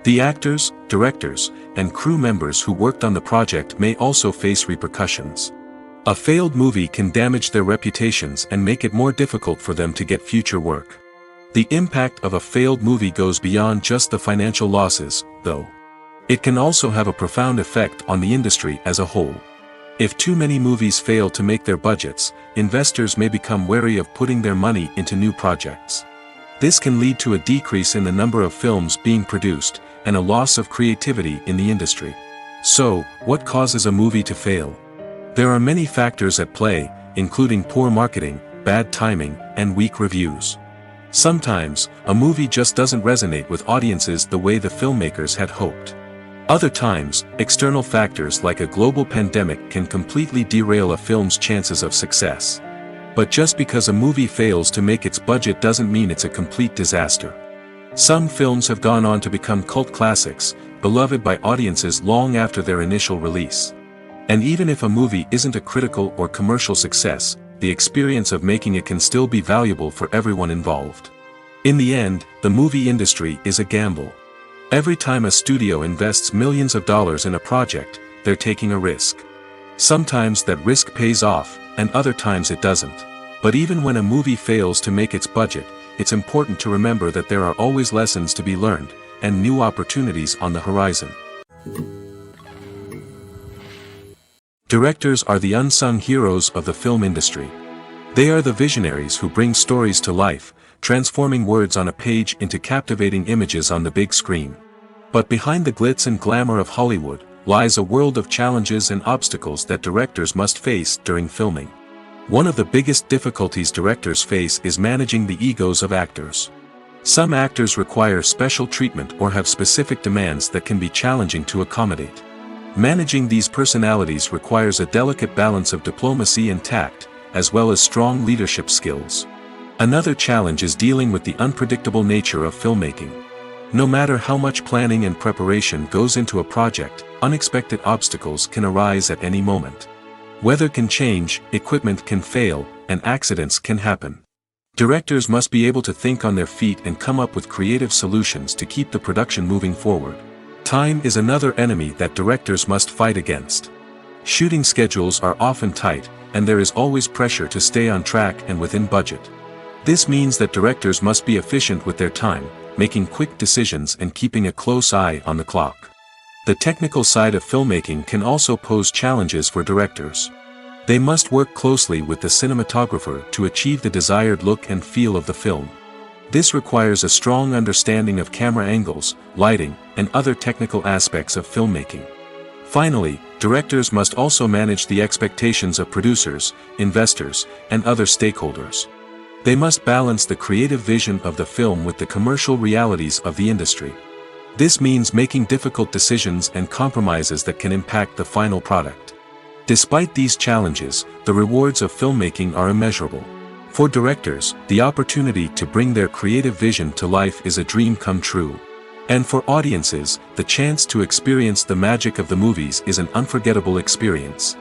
The actors, directors, and crew members who worked on the project may also face repercussions. A failed movie can damage their reputations and make it more difficult for them to get future work. The impact of a failed movie goes beyond just the financial losses, though. It can also have a profound effect on the industry as a whole. If too many movies fail to make their budgets, investors may become wary of putting their money into new projects. This can lead to a decrease in the number of films being produced, and a loss of creativity in the industry. So, what causes a movie to fail? There are many factors at play, including poor marketing, bad timing, and weak reviews. Sometimes, a movie just doesn't resonate with audiences the way the filmmakers had hoped. Other times, external factors like a global pandemic can completely derail a film's chances of success. But just because a movie fails to make its budget doesn't mean it's a complete disaster. Some films have gone on to become cult classics, beloved by audiences long after their initial release. And even if a movie isn't a critical or commercial success, the experience of making it can still be valuable for everyone involved. In the end, the movie industry is a gamble. Every time a studio invests millions of dollars in a project, they're taking a risk. Sometimes that risk pays off, and other times it doesn't. But even when a movie fails to make its budget, it's important to remember that there are always lessons to be learned, and new opportunities on the horizon. Directors are the unsung heroes of the film industry. They are the visionaries who bring stories to life, transforming words on a page into captivating images on the big screen. But behind the glitz and glamour of Hollywood, lies a world of challenges and obstacles that directors must face during filming. One of the biggest difficulties directors face is managing the egos of actors. Some actors require special treatment or have specific demands that can be challenging to accommodate. Managing these personalities requires a delicate balance of diplomacy and tact, as well as strong leadership skills. Another challenge is dealing with the unpredictable nature of filmmaking. No matter how much planning and preparation goes into a project, unexpected obstacles can arise at any moment. Weather can change, equipment can fail, and accidents can happen. Directors must be able to think on their feet and come up with creative solutions to keep the production moving forward. Time is another enemy that directors must fight against. Shooting schedules are often tight, and there is always pressure to stay on track and within budget. This means that directors must be efficient with their time, making quick decisions and keeping a close eye on the clock. The technical side of filmmaking can also pose challenges for directors. They must work closely with the cinematographer to achieve the desired look and feel of the film. This requires a strong understanding of camera angles, lighting, and other technical aspects of filmmaking. Finally, directors must also manage the expectations of producers, investors, and other stakeholders. They must balance the creative vision of the film with the commercial realities of the industry. This means making difficult decisions and compromises that can impact the final product. Despite these challenges, the rewards of filmmaking are immeasurable. For directors, the opportunity to bring their creative vision to life is a dream come true. And for audiences, the chance to experience the magic of the movies is an unforgettable experience.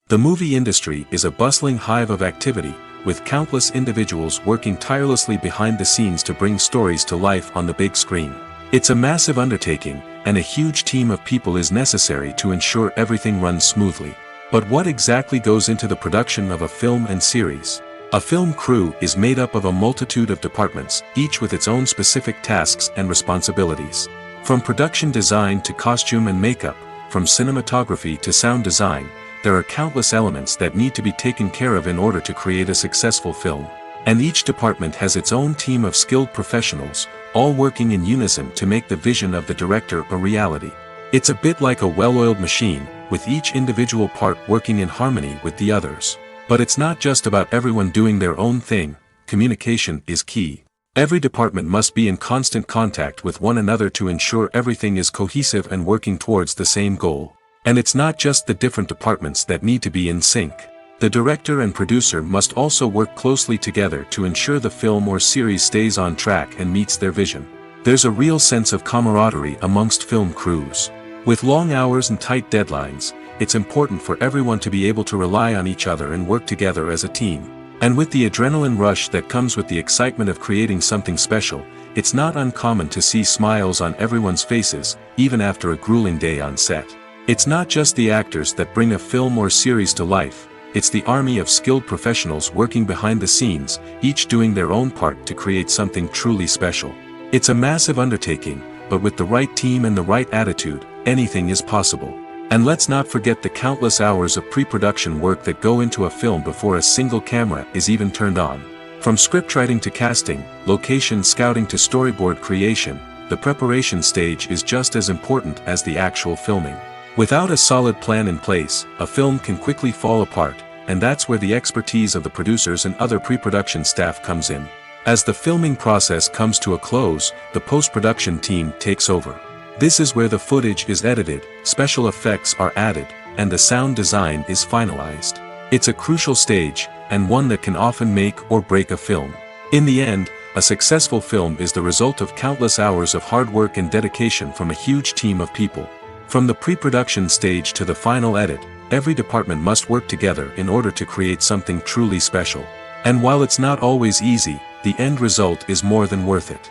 The movie industry is a bustling hive of activity, with countless individuals working tirelessly behind the scenes to bring stories to life on the big screen. It's a massive undertaking, and a huge team of people is necessary to ensure everything runs smoothly. But what exactly goes into the production of a film and series? A film crew is made up of a multitude of departments, each with its own specific tasks and responsibilities. From production design to costume and makeup, from cinematography to sound design, there are countless elements that need to be taken care of in order to create a successful film. And each department has its own team of skilled professionals, all working in unison to make the vision of the director a reality. It's a bit like a well-oiled machine, with each individual part working in harmony with the others. But it's not just about everyone doing their own thing. Communication is key. Every department must be in constant contact with one another to ensure everything is cohesive and working towards the same goal. And it's not just the different departments that need to be in sync. The director and producer must also work closely together to ensure the film or series stays on track and meets their vision. There's a real sense of camaraderie amongst film crews. With long hours and tight deadlines, it's important for everyone to be able to rely on each other and work together as a team. And with the adrenaline rush that comes with the excitement of creating something special, it's not uncommon to see smiles on everyone's faces, even after a grueling day on set. It's not just the actors that bring a film or series to life, it's the army of skilled professionals working behind the scenes, each doing their own part to create something truly special. It's a massive undertaking, but with the right team and the right attitude, anything is possible. And let's not forget the countless hours of pre-production work that go into a film before a single camera is even turned on. From scriptwriting to casting, location scouting to storyboard creation, the preparation stage is just as important as the actual filming. Without a solid plan in place, a film can quickly fall apart, and that's where the expertise of the producers and other pre-production staff comes in. As the filming process comes to a close, the post-production team takes over. This is where the footage is edited, special effects are added, and the sound design is finalized. It's a crucial stage, and one that can often make or break a film. In the end, a successful film is the result of countless hours of hard work and dedication from a huge team of people. From the pre-production stage to the final edit, every department must work together in order to create something truly special. And while it's not always easy, the end result is more than worth it.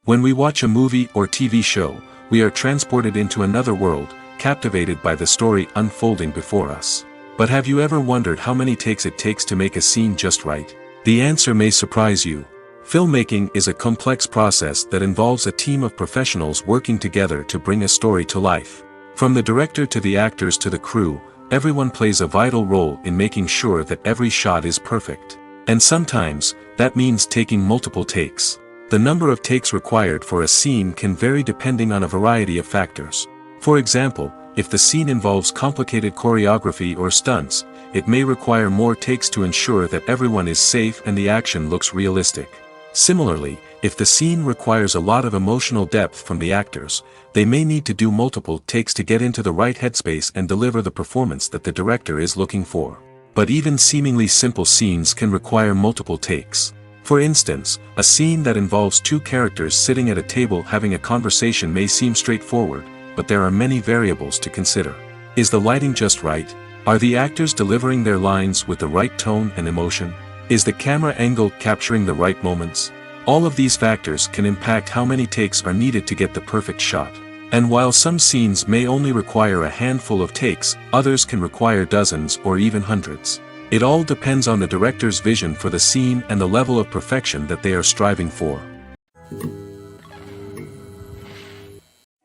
When we watch a movie or TV show, we are transported into another world, captivated by the story unfolding before us. But have you ever wondered how many takes it takes to make a scene just right? The answer may surprise you. Filmmaking is a complex process that involves a team of professionals working together to bring a story to life. From the director to the actors to the crew, everyone plays a vital role in making sure that every shot is perfect. And sometimes, that means taking multiple takes. The number of takes required for a scene can vary depending on a variety of factors. For example, if the scene involves complicated choreography or stunts, it may require more takes to ensure that everyone is safe and the action looks realistic. Similarly, if the scene requires a lot of emotional depth from the actors, they may need to do multiple takes to get into the right headspace and deliver the performance that the director is looking for. But even seemingly simple scenes can require multiple takes. For instance, a scene that involves two characters sitting at a table having a conversation may seem straightforward, but there are many variables to consider. Is the lighting just right? Are the actors delivering their lines with the right tone and emotion? Is the camera angle capturing the right moments? All of these factors can impact how many takes are needed to get the perfect shot. And while some scenes may only require a handful of takes, others can require dozens or even hundreds. It all depends on the director's vision for the scene and the level of perfection that they are striving for.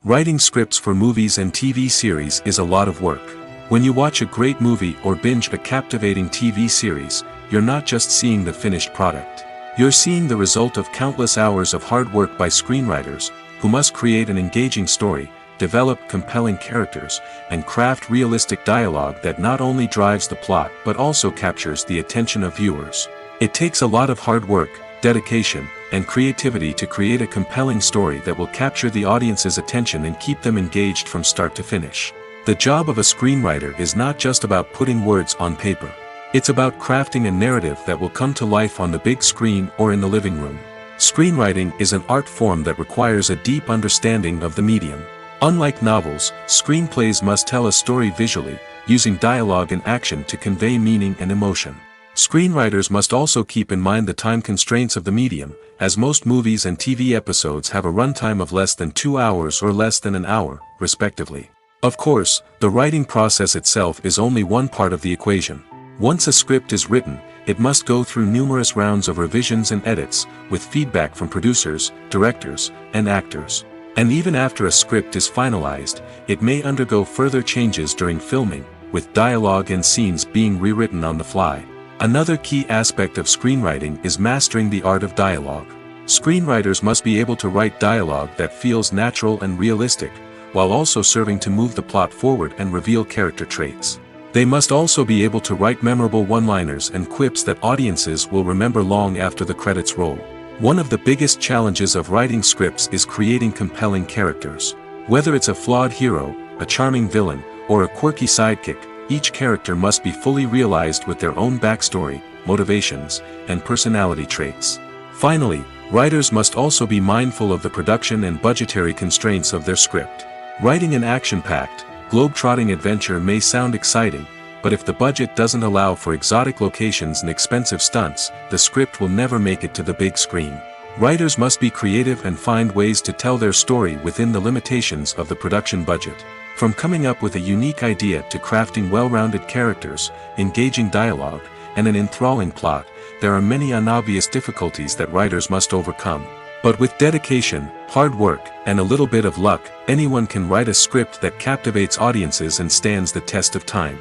Writing scripts for movies and TV series is a lot of work. When you watch a great movie or binge a captivating TV series, you're not just seeing the finished product. You're seeing the result of countless hours of hard work by screenwriters, who must create an engaging story, develop compelling characters, and craft realistic dialogue that not only drives the plot but also captures the attention of viewers. It takes a lot of hard work, dedication, and creativity to create a compelling story that will capture the audience's attention and keep them engaged from start to finish. The job of a screenwriter is not just about putting words on paper. It's about crafting a narrative that will come to life on the big screen or in the living room. Screenwriting is an art form that requires a deep understanding of the medium. Unlike novels, screenplays must tell a story visually, using dialogue and action to convey meaning and emotion. Screenwriters must also keep in mind the time constraints of the medium, as most movies and TV episodes have a runtime of less than 2 hours or less than an hour, respectively. Of course, the writing process itself is only one part of the equation. Once a script is written, it must go through numerous rounds of revisions and edits, with feedback from producers, directors, and actors. And even after a script is finalized, it may undergo further changes during filming, with dialogue and scenes being rewritten on the fly. Another key aspect of screenwriting is mastering the art of dialogue. Screenwriters must be able to write dialogue that feels natural and realistic, while also serving to move the plot forward and reveal character traits. They must also be able to write memorable one-liners and quips that audiences will remember long after the credits roll. One of the biggest challenges of writing scripts is creating compelling characters. Whether it's a flawed hero, a charming villain, or a quirky sidekick, each character must be fully realized with their own backstory, motivations, and personality traits. Finally, writers must also be mindful of the production and budgetary constraints of their script. Writing an action-packed, globe-trotting adventure may sound exciting, but if the budget doesn't allow for exotic locations and expensive stunts, the script will never make it to the big screen. Writers must be creative and find ways to tell their story within the limitations of the production budget. From coming up with a unique idea to crafting well-rounded characters, engaging dialogue, and an enthralling plot, there are many unobvious difficulties that writers must overcome. But with dedication, hard work, and a little bit of luck, anyone can write a script that captivates audiences and stands the test of time.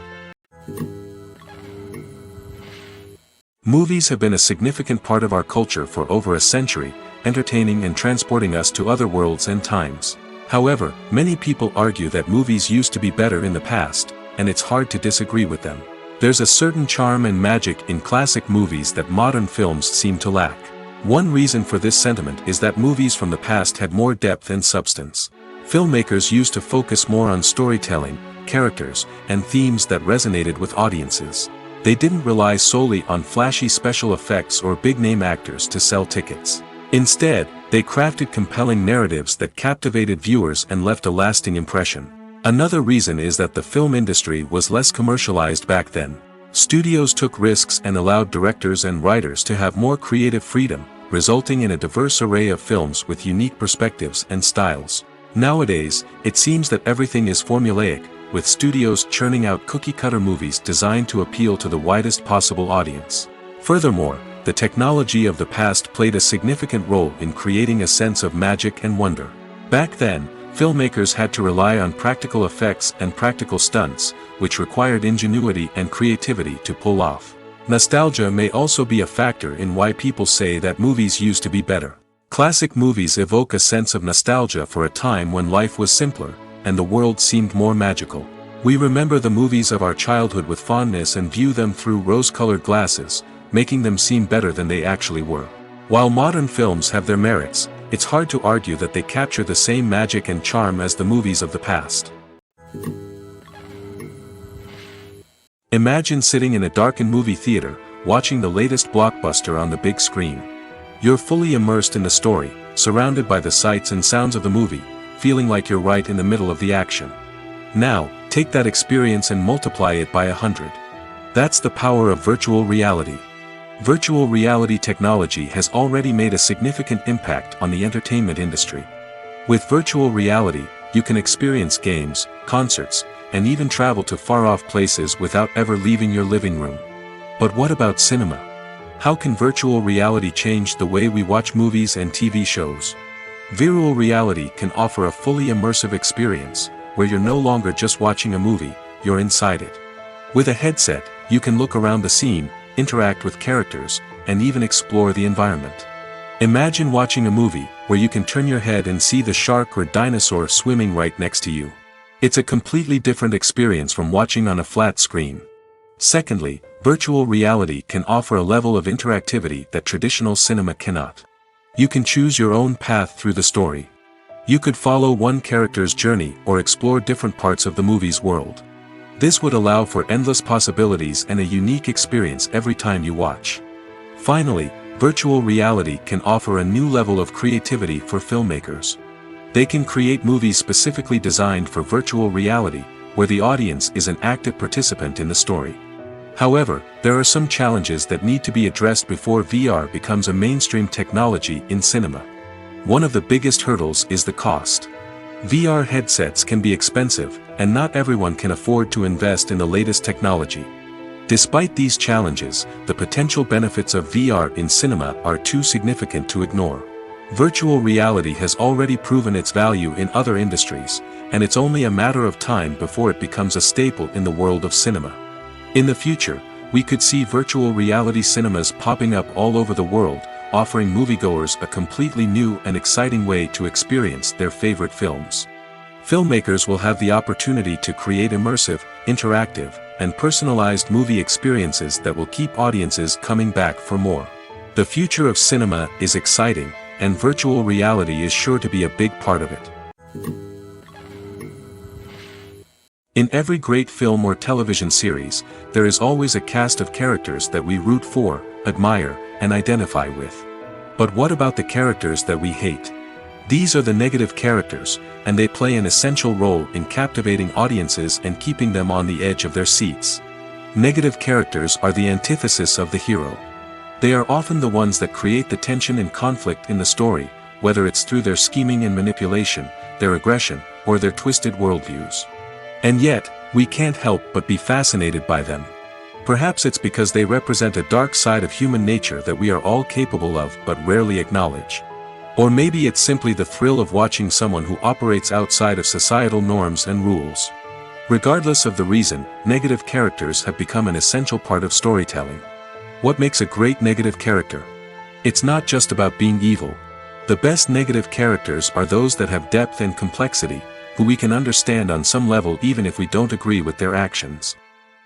Movies have been a significant part of our culture for over a century, entertaining and transporting us to other worlds and times. However, many people argue that movies used to be better in the past, and it's hard to disagree with them. There's a certain charm and magic in classic movies that modern films seem to lack. One reason for this sentiment is that movies from the past had more depth and substance. Filmmakers used to focus more on storytelling, characters, and themes that resonated with audiences. They didn't rely solely on flashy special effects or big-name actors to sell tickets. Instead, they crafted compelling narratives that captivated viewers and left a lasting impression. Another reason is that the film industry was less commercialized back then. Studios took risks and allowed directors and writers to have more creative freedom, resulting in a diverse array of films with unique perspectives and styles. Nowadays, it seems that everything is formulaic, with studios churning out cookie-cutter movies designed to appeal to the widest possible audience. Furthermore, the technology of the past played a significant role in creating a sense of magic and wonder. Back then, filmmakers had to rely on practical effects and practical stunts, which required ingenuity and creativity to pull off. Nostalgia may also be a factor in why people say that movies used to be better. Classic movies evoke a sense of nostalgia for a time when life was simpler, and the world seemed more magical. We remember the movies of our childhood with fondness and view them through rose-colored glasses, making them seem better than they actually were. While modern films have their merits, it's hard to argue that they capture the same magic and charm as the movies of the past. Imagine sitting in a darkened movie theater, watching the latest blockbuster on the big screen. You're fully immersed in the story, surrounded by the sights and sounds of the movie, feeling like you're right in the middle of the action. Now, take that experience and multiply it by 100. That's the power of virtual reality. Virtual reality technology has already made a significant impact on the entertainment industry. With virtual reality, you can experience games, concerts, and even travel to far-off places without ever leaving your living room. But what about cinema? How can virtual reality change the way we watch movies and TV shows? Virtual reality can offer a fully immersive experience, where you're no longer just watching a movie, you're inside it. With a headset, you can look around the scene, interact with characters, and even explore the environment. Imagine watching a movie where you can turn your head and see the shark or dinosaur swimming right next to you. It's a completely different experience from watching on a flat screen. Secondly, Virtual reality can offer a level of interactivity that traditional cinema cannot. You can choose your own path through the story. You could follow one character's journey or explore different parts of the movie's world. This would allow for endless possibilities and a unique experience every time you watch. Finally, virtual reality can offer a new level of creativity for filmmakers. They can create movies specifically designed for virtual reality, where the audience is an active participant in the story. However, there are some challenges that need to be addressed before VR becomes a mainstream technology in cinema. One of the biggest hurdles is the cost. VR headsets can be expensive, and not everyone can afford to invest in the latest technology. Despite these challenges, the potential benefits of VR in cinema are too significant to ignore. Virtual reality has already proven its value in other industries, and it's only a matter of time before it becomes a staple in the world of cinema. In the future, we could see virtual reality cinemas popping up all over the world, offering moviegoers a completely new and exciting way to experience their favorite films. Filmmakers will have the opportunity to create immersive, interactive, and personalized movie experiences that will keep audiences coming back for more. The future of cinema is exciting, and virtual reality is sure to be a big part of it. In every great film or television series, there is always a cast of characters that we root for, admire, and identify with. But what about the characters that we hate? These are the negative characters, and they play an essential role in captivating audiences and keeping them on the edge of their seats. Negative characters are the antithesis of the hero. They are often the ones that create the tension and conflict in the story, whether it's through their scheming and manipulation, their aggression, or their twisted worldviews. And yet, we can't help but be fascinated by them. Perhaps it's because they represent a dark side of human nature that we are all capable of but rarely acknowledge. Or maybe it's simply the thrill of watching someone who operates outside of societal norms and rules. Regardless of the reason, negative characters have become an essential part of storytelling. What makes a great negative character? It's not just about being evil. The best negative characters are those that have depth and complexity, who we can understand on some level even if we don't agree with their actions.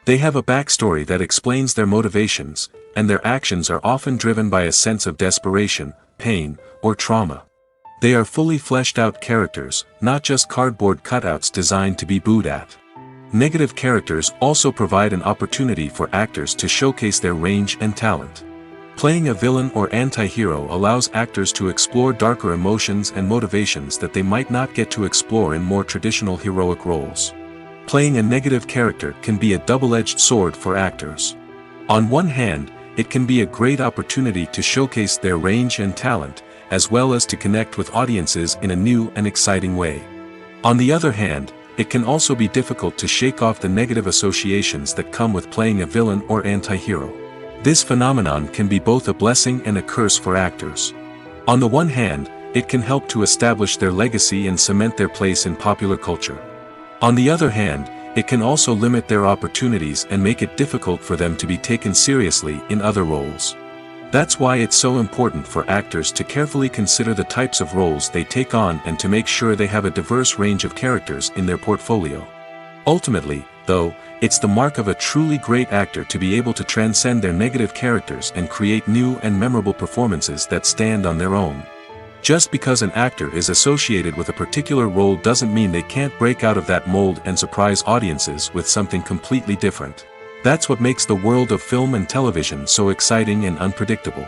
They have a backstory that explains their motivations, and their actions are often driven by a sense of desperation, pain, or trauma. They are fully fleshed out characters, not just cardboard cutouts designed to be booed at. Negative characters also provide an opportunity for actors to showcase their range and talent. Playing a villain or anti-hero allows actors to explore darker emotions and motivations that they might not get to explore in more traditional heroic roles. Playing a negative character can be a double-edged sword for actors. On one hand, it can be a great opportunity to showcase their range and talent, as well as to connect with audiences in a new and exciting way. On the other hand, it can also be difficult to shake off the negative associations that come with playing a villain or anti-hero. This phenomenon can be both a blessing and a curse for actors. On the one hand, it can help to establish their legacy and cement their place in popular culture. On the other hand, it can also limit their opportunities and make it difficult for them to be taken seriously in other roles. That's why it's so important for actors to carefully consider the types of roles they take on and to make sure they have a diverse range of characters in their portfolio. Ultimately, though, it's the mark of a truly great actor to be able to transcend their negative characters and create new and memorable performances that stand on their own. Just because an actor is associated with a particular role doesn't mean they can't break out of that mold and surprise audiences with something completely different. That's what makes the world of film and television so exciting and unpredictable.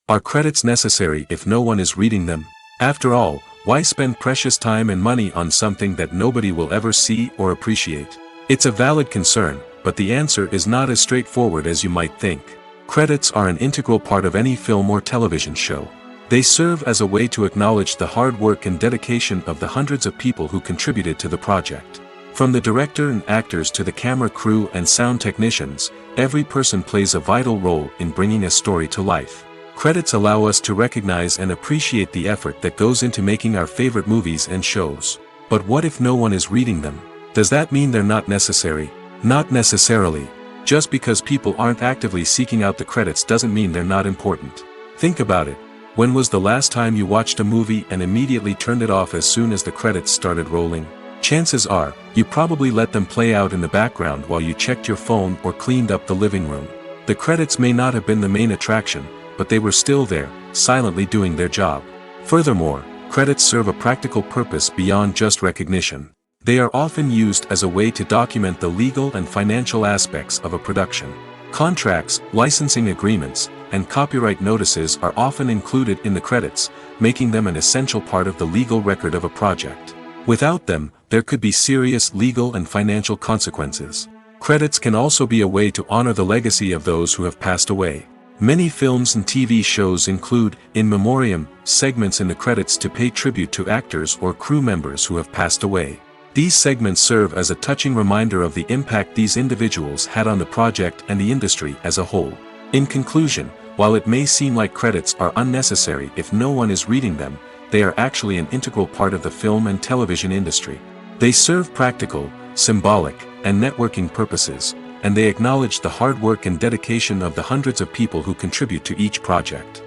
Are credits necessary if no one is reading them? After all, why spend precious time and money on something that nobody will ever see or appreciate? It's a valid concern, but the answer is not as straightforward as you might think. Credits are an integral part of any film or television show. They serve as a way to acknowledge the hard work and dedication of the hundreds of people who contributed to the project. From the director and actors to the camera crew and sound technicians, every person plays a vital role in bringing a story to life. Credits allow us to recognize and appreciate the effort that goes into making our favorite movies and shows. But what if no one is reading them? Does that mean they're not necessary? Not necessarily. Just because people aren't actively seeking out the credits doesn't mean they're not important. Think about it. When was the last time you watched a movie and immediately turned it off as soon as the credits started rolling? Chances are, you probably let them play out in the background while you checked your phone or cleaned up the living room. The credits may not have been the main attraction, but they were still there, silently doing their job. Furthermore, credits serve a practical purpose beyond just recognition. They are often used as a way to document the legal and financial aspects of a production. Contracts, licensing agreements, and copyright notices are often included in the credits, making them an essential part of the legal record of a project. Without them, there could be serious legal and financial consequences. Credits can also be a way to honor the legacy of those who have passed away. Many films and TV shows include, in memoriam, segments in the credits to pay tribute to actors or crew members who have passed away. These segments serve as a touching reminder of the impact these individuals had on the project and the industry as a whole. In conclusion, while it may seem like credits are unnecessary if no one is reading them, they are actually an integral part of the film and television industry. They serve practical, symbolic, and networking purposes, and they acknowledge the hard work and dedication of the hundreds of people who contribute to each project.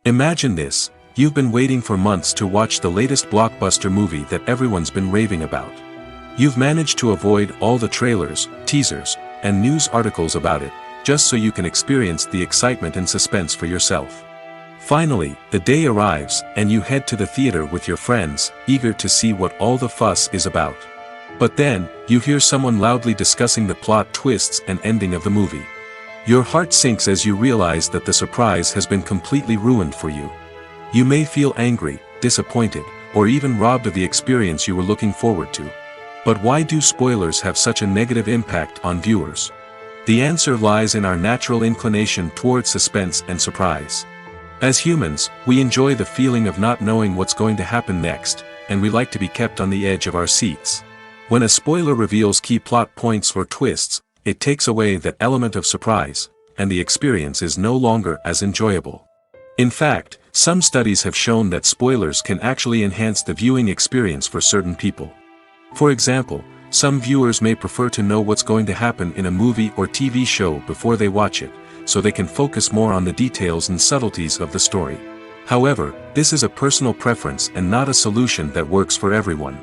Imagine this: you've been waiting for months to watch the latest blockbuster movie that everyone's been raving about. You've managed to avoid all the trailers, teasers, and news articles about it, just so you can experience the excitement and suspense for yourself. Finally, the day arrives, and you head to the theater with your friends, eager to see what all the fuss is about. But then, you hear someone loudly discussing the plot twists and ending of the movie. Your heart sinks as you realize that the surprise has been completely ruined for you. You may feel angry, disappointed, or even robbed of the experience you were looking forward to. But why do spoilers have such a negative impact on viewers? The answer lies in our natural inclination toward suspense and surprise. As humans, we enjoy the feeling of not knowing what's going to happen next, and we like to be kept on the edge of our seats. When a spoiler reveals key plot points or twists, it takes away that element of surprise, and the experience is no longer as enjoyable. In fact, some studies have shown that spoilers can actually enhance the viewing experience for certain people. For example, some viewers may prefer to know what's going to happen in a movie or TV show before they watch it, so they can focus more on the details and subtleties of the story. However, this is a personal preference and not a solution that works for everyone.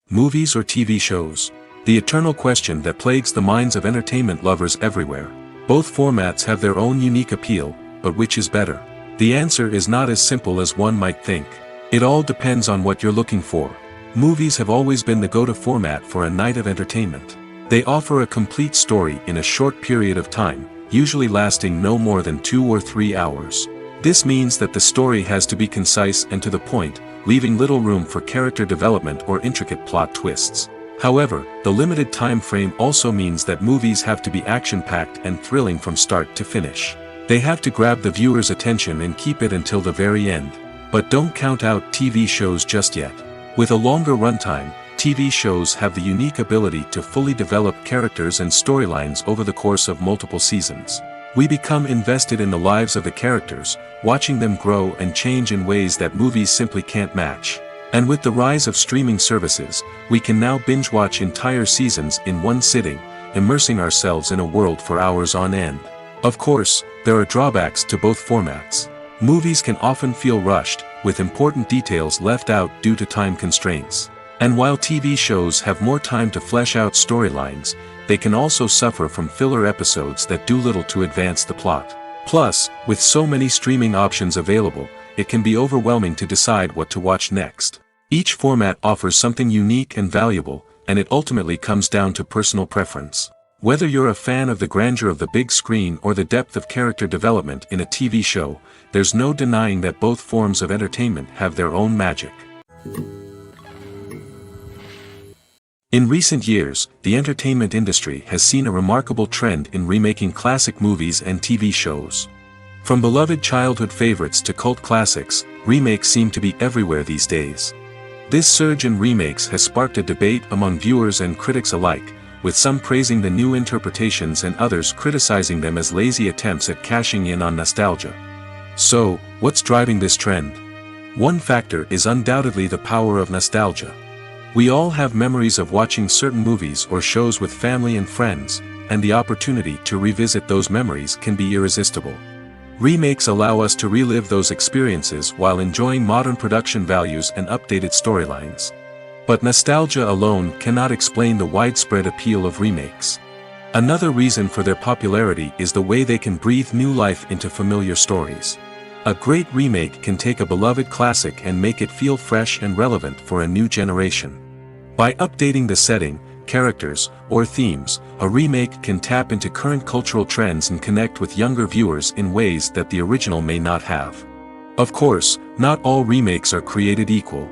Movies or TV shows? The eternal question that plagues the minds of entertainment lovers everywhere. Both formats have their own unique appeal, but which is better? The answer is not as simple as one might think. It all depends on what you're looking for. Movies have always been the go-to format for a night of entertainment. They offer a complete story in a short period of time, usually lasting no more than 2 or 3 hours. This means that the story has to be concise and to the point, leaving little room for character development or intricate plot twists. However, the limited time frame also means that movies have to be action-packed and thrilling from start to finish. They have to grab the viewer's attention and keep it until the very end. But don't count out TV shows just yet. With a longer runtime, TV shows have the unique ability to fully develop characters and storylines over the course of multiple seasons. We become invested in the lives of the characters, watching them grow and change in ways that movies simply can't match. And with the rise of streaming services, we can now binge-watch entire seasons in one sitting, immersing ourselves in a world for hours on end. Of course, there are drawbacks to both formats. Movies can often feel rushed, with important details left out due to time constraints. And while TV shows have more time to flesh out storylines, they can also suffer from filler episodes that do little to advance the plot. Plus, with so many streaming options available, it can be overwhelming to decide what to watch next. Each format offers something unique and valuable, and it ultimately comes down to personal preference. Whether you're a fan of the grandeur of the big screen or the depth of character development in a TV show, there's no denying that both forms of entertainment have their own magic. In recent years, the entertainment industry has seen a remarkable trend in remaking classic movies and TV shows. From beloved childhood favorites to cult classics, remakes seem to be everywhere these days. This surge in remakes has sparked a debate among viewers and critics alike, with some praising the new interpretations and others criticizing them as lazy attempts at cashing in on nostalgia. So, what's driving this trend? One factor is undoubtedly the power of nostalgia. We all have memories of watching certain movies or shows with family and friends, and the opportunity to revisit those memories can be irresistible. Remakes allow us to relive those experiences while enjoying modern production values and updated storylines. But nostalgia alone cannot explain the widespread appeal of remakes. Another reason for their popularity is the way they can breathe new life into familiar stories. A great remake can take a beloved classic and make it feel fresh and relevant for a new generation. By updating the setting, characters, or themes, a remake can tap into current cultural trends and connect with younger viewers in ways that the original may not have. Of course, not all remakes are created equal.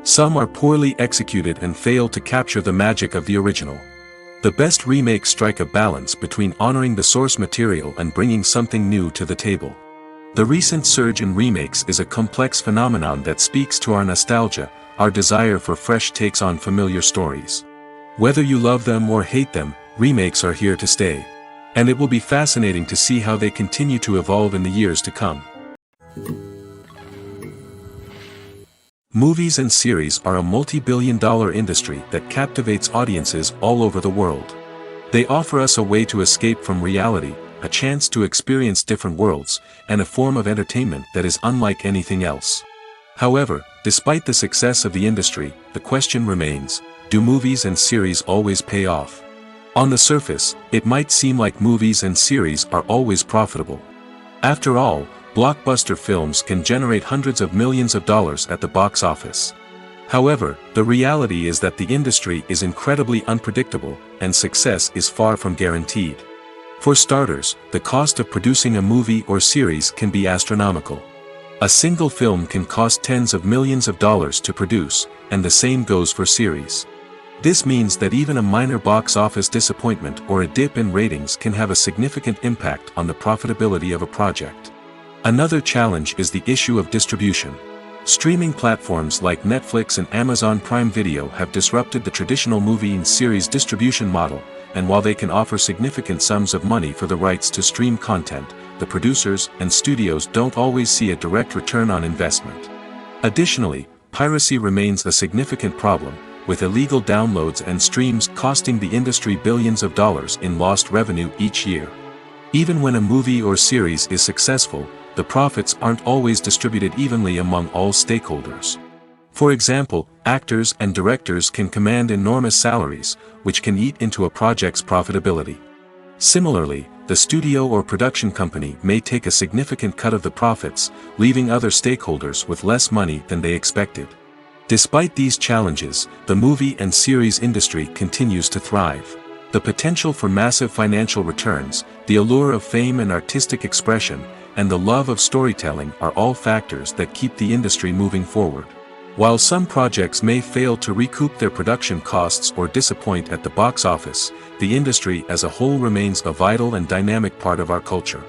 Some are poorly executed and fail to capture the magic of the original. The best remakes strike a balance between honoring the source material and bringing something new to the table. The recent surge in remakes is a complex phenomenon that speaks to our nostalgia, our desire for fresh takes on familiar stories. Whether you love them or hate them, remakes are here to stay. And it will be fascinating to see how they continue to evolve in the years to come. Movies and series are a multi-billion-dollar industry that captivates audiences all over the world. They offer us a way to escape from reality, a chance to experience different worlds, and a form of entertainment that is unlike anything else. However, despite the success of the industry, the question remains, do movies and series always pay off? On the surface, it might seem like movies and series are always profitable. After all, blockbuster films can generate hundreds of millions of dollars at the box office. However, the reality is that the industry is incredibly unpredictable, and success is far from guaranteed. For starters, the cost of producing a movie or series can be astronomical. A single film can cost tens of millions of dollars to produce, and the same goes for series. This means that even a minor box office disappointment or a dip in ratings can have a significant impact on the profitability of a project. Another challenge is the issue of distribution. Streaming platforms like Netflix and Amazon Prime Video have disrupted the traditional movie and series distribution model, and while they can offer significant sums of money for the rights to stream content, the producers and studios don't always see a direct return on investment. Additionally, piracy remains a significant problem, with illegal downloads and streams costing the industry billions of dollars in lost revenue each year. Even when a movie or series is successful, the profits aren't always distributed evenly among all stakeholders. For example, actors and directors can command enormous salaries, which can eat into a project's profitability. Similarly, the studio or production company may take a significant cut of the profits, leaving other stakeholders with less money than they expected. Despite these challenges, the movie and series industry continues to thrive. The potential for massive financial returns, the allure of fame and artistic expression, and the love of storytelling are all factors that keep the industry moving forward. While some projects may fail to recoup their production costs or disappoint at the box office, the industry as a whole remains a vital and dynamic part of our culture.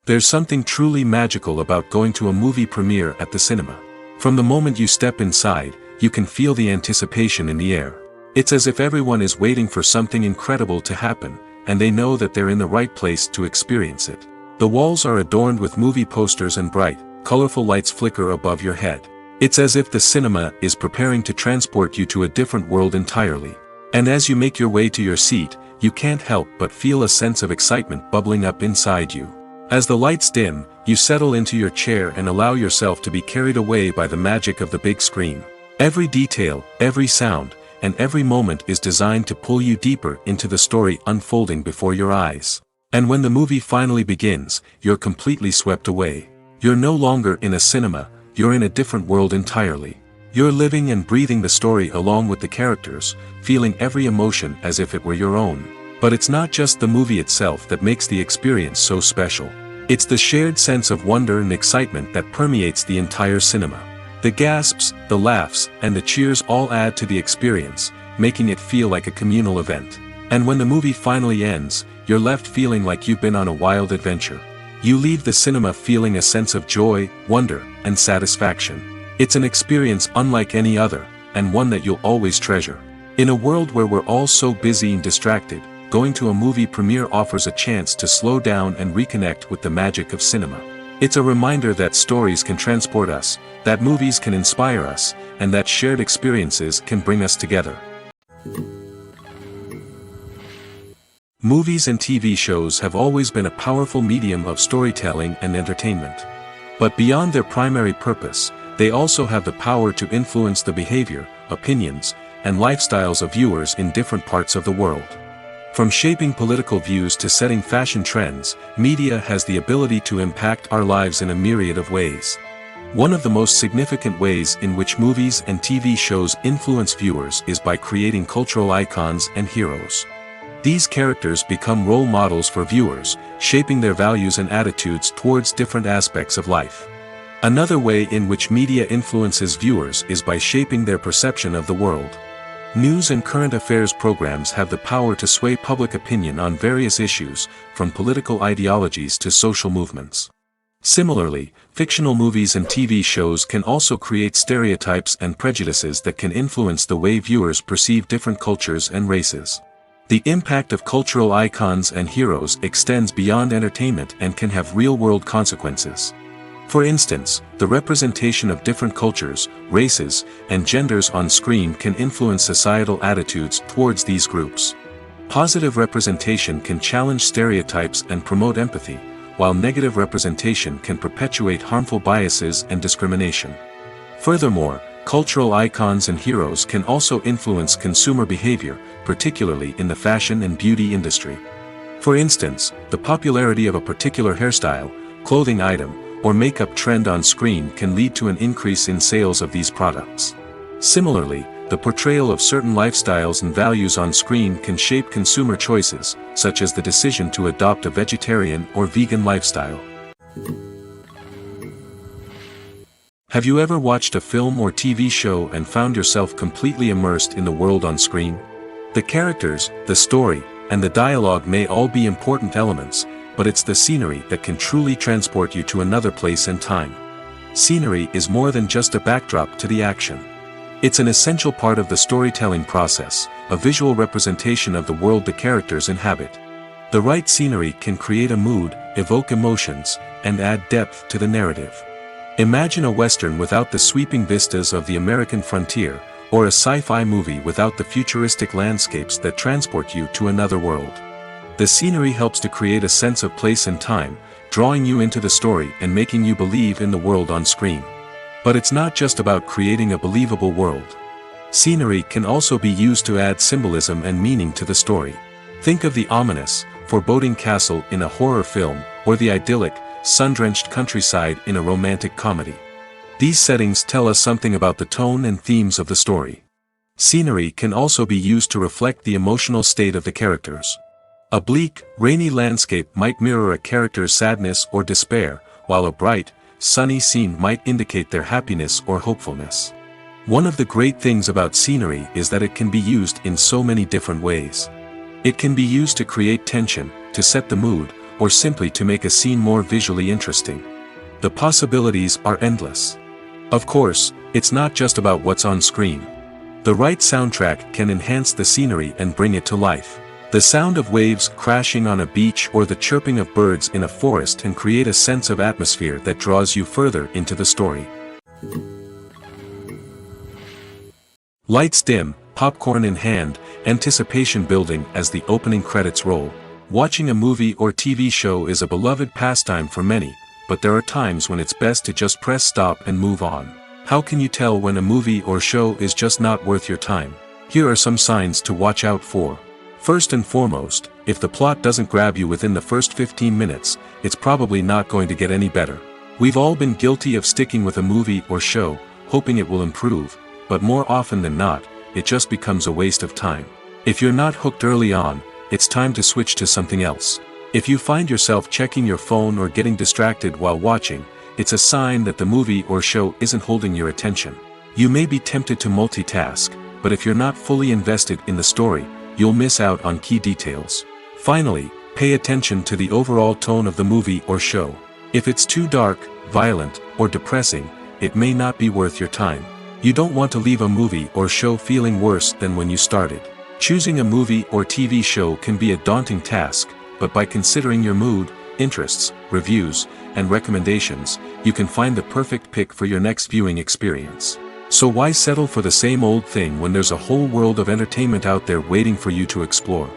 There's something truly magical about going to a movie premiere at the cinema. From the moment you step inside, you can feel the anticipation in the air. It's as if everyone is waiting for something incredible to happen, and they know that they're in the right place to experience it. The walls are adorned with movie posters and bright, colorful lights flicker above your head. It's as if the cinema is preparing to transport you to a different world entirely. And as you make your way to your seat, you can't help but feel a sense of excitement bubbling up inside you. As the lights dim, you settle into your chair and allow yourself to be carried away by the magic of the big screen. Every detail, every sound, and every moment is designed to pull you deeper into the story unfolding before your eyes. And when the movie finally begins, you're completely swept away. You're no longer in a cinema, you're in a different world entirely. You're living and breathing the story along with the characters, feeling every emotion as if it were your own. But it's not just the movie itself that makes the experience so special. It's the shared sense of wonder and excitement that permeates the entire cinema. The gasps, the laughs, and the cheers all add to the experience, making it feel like a communal event. And when the movie finally ends, you're left feeling like you've been on a wild adventure. You leave the cinema feeling a sense of joy, wonder, and satisfaction. It's an experience unlike any other, and one that you'll always treasure. In a world where we're all so busy and distracted, going to a movie premiere offers a chance to slow down and reconnect with the magic of cinema. It's a reminder that stories can transport us, that movies can inspire us, and that shared experiences can bring us together. Movies and TV shows have always been a powerful medium of storytelling and entertainment. But beyond their primary purpose, they also have the power to influence the behavior, opinions, and lifestyles of viewers in different parts of the world. From shaping political views to setting fashion trends, media has the ability to impact our lives in a myriad of ways. One of the most significant ways in which movies and TV shows influence viewers is by creating cultural icons and heroes. These characters become role models for viewers, shaping their values and attitudes towards different aspects of life. Another way in which media influences viewers is by shaping their perception of the world. News and current affairs programs have the power to sway public opinion on various issues, from political ideologies to social movements. Similarly, fictional movies and TV shows can also create stereotypes and prejudices that can influence the way viewers perceive different cultures and races. The impact of cultural icons and heroes extends beyond entertainment and can have real-world consequences. For instance, the representation of different cultures, races, and genders on screen can influence societal attitudes towards these groups. Positive representation can challenge stereotypes and promote empathy, while negative representation can perpetuate harmful biases and discrimination. Furthermore, cultural icons and heroes can also influence consumer behavior, particularly in the fashion and beauty industry. For instance, the popularity of a particular hairstyle, clothing item, or makeup trend on screen can lead to an increase in sales of these products. Similarly, the portrayal of certain lifestyles and values on screen can shape consumer choices, such as the decision to adopt a vegetarian or vegan lifestyle. Have you ever watched a film or TV show and found yourself completely immersed in the world on screen? The characters, the story, and the dialogue may all be important elements, but it's the scenery that can truly transport you to another place and time. Scenery is more than just a backdrop to the action. It's an essential part of the storytelling process, a visual representation of the world the characters inhabit. The right scenery can create a mood, evoke emotions, and add depth to the narrative. Imagine a Western without the sweeping vistas of the American frontier, or a sci-fi movie without the futuristic landscapes that transport you to another world. The scenery helps to create a sense of place and time, drawing you into the story and making you believe in the world on screen. But it's not just about creating a believable world. Scenery can also be used to add symbolism and meaning to the story. Think of the ominous, foreboding castle in a horror film, or the idyllic, sun-drenched countryside in a romantic comedy. These settings tell us something about the tone and themes of the story. Scenery can also be used to reflect the emotional state of the characters. A bleak, rainy landscape might mirror a character's sadness or despair, while a bright, sunny scene might indicate their happiness or hopefulness. One of the great things about scenery is that it can be used in so many different ways. It can be used to create tension, to set the mood, or simply to make a scene more visually interesting. The possibilities are endless. Of course, it's not just about what's on screen. The right soundtrack can enhance the scenery and bring it to life. The sound of waves crashing on a beach or the chirping of birds in a forest can create a sense of atmosphere that draws you further into the story. Lights dim, popcorn in hand, anticipation building as the opening credits roll. Watching a movie or TV show is a beloved pastime for many, but there are times when it's best to just press stop and move on. How can you tell when a movie or show is just not worth your time? Here are some signs to watch out for. First and foremost, if the plot doesn't grab you within the first 15 minutes, it's probably not going to get any better. We've all been guilty of sticking with a movie or show, hoping it will improve, but more often than not, it just becomes a waste of time. If you're not hooked early on, it's time to switch to something else. If you find yourself checking your phone or getting distracted while watching, it's a sign that the movie or show isn't holding your attention. You may be tempted to multitask, but if you're not fully invested in the story, you'll miss out on key details. Finally, pay attention to the overall tone of the movie or show. If it's too dark, violent, or depressing, it may not be worth your time. You don't want to leave a movie or show feeling worse than when you started. Choosing a movie or TV show can be a daunting task, but by considering your mood, interests, reviews, and recommendations, you can find the perfect pick for your next viewing experience. So why settle for the same old thing when there's a whole world of entertainment out there waiting for you to explore?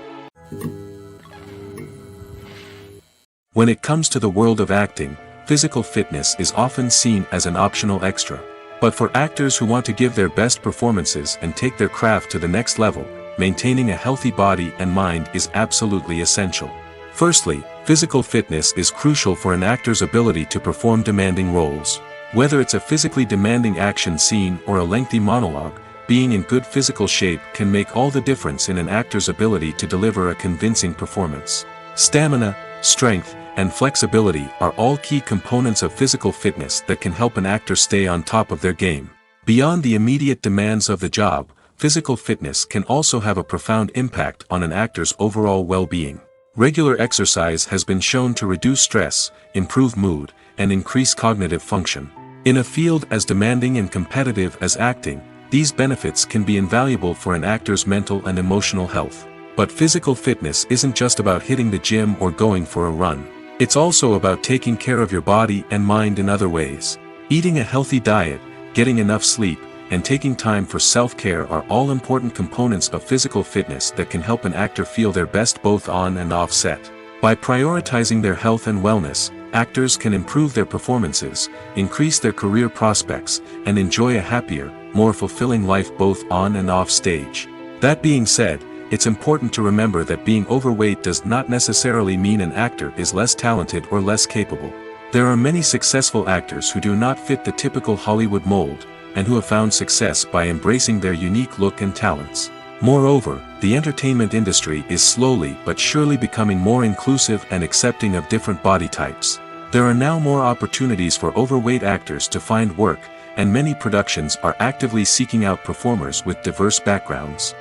When it comes to the world of acting, physical fitness is often seen as an optional extra. But for actors who want to give their best performances and take their craft to the next level, maintaining a healthy body and mind is absolutely essential. Firstly, physical fitness is crucial for an actor's ability to perform demanding roles. Whether it's a physically demanding action scene or a lengthy monologue, being in good physical shape can make all the difference in an actor's ability to deliver a convincing performance. Stamina, strength, and flexibility are all key components of physical fitness that can help an actor stay on top of their game. Beyond the immediate demands of the job, physical fitness can also have a profound impact on an actor's overall well-being. Regular exercise has been shown to reduce stress, improve mood, and increase cognitive function. In a field as demanding and competitive as acting, these benefits can be invaluable for an actor's mental and emotional health. But physical fitness isn't just about hitting the gym or going for a run. It's also about taking care of your body and mind in other ways. Eating a healthy diet, getting enough sleep, and taking time for self-care are all important components of physical fitness that can help an actor feel their best both on and off set. By prioritizing their health and wellness, actors can improve their performances, increase their career prospects, and enjoy a happier, more fulfilling life both on and off stage. That being said, it's important to remember that being overweight does not necessarily mean an actor is less talented or less capable. There are many successful actors who do not fit the typical Hollywood mold, and who have found success by embracing their unique look and talents. Moreover, the entertainment industry is slowly but surely becoming more inclusive and accepting of different body types. There are now more opportunities for overweight actors to find work, and many productions are actively seeking out performers with diverse backgrounds.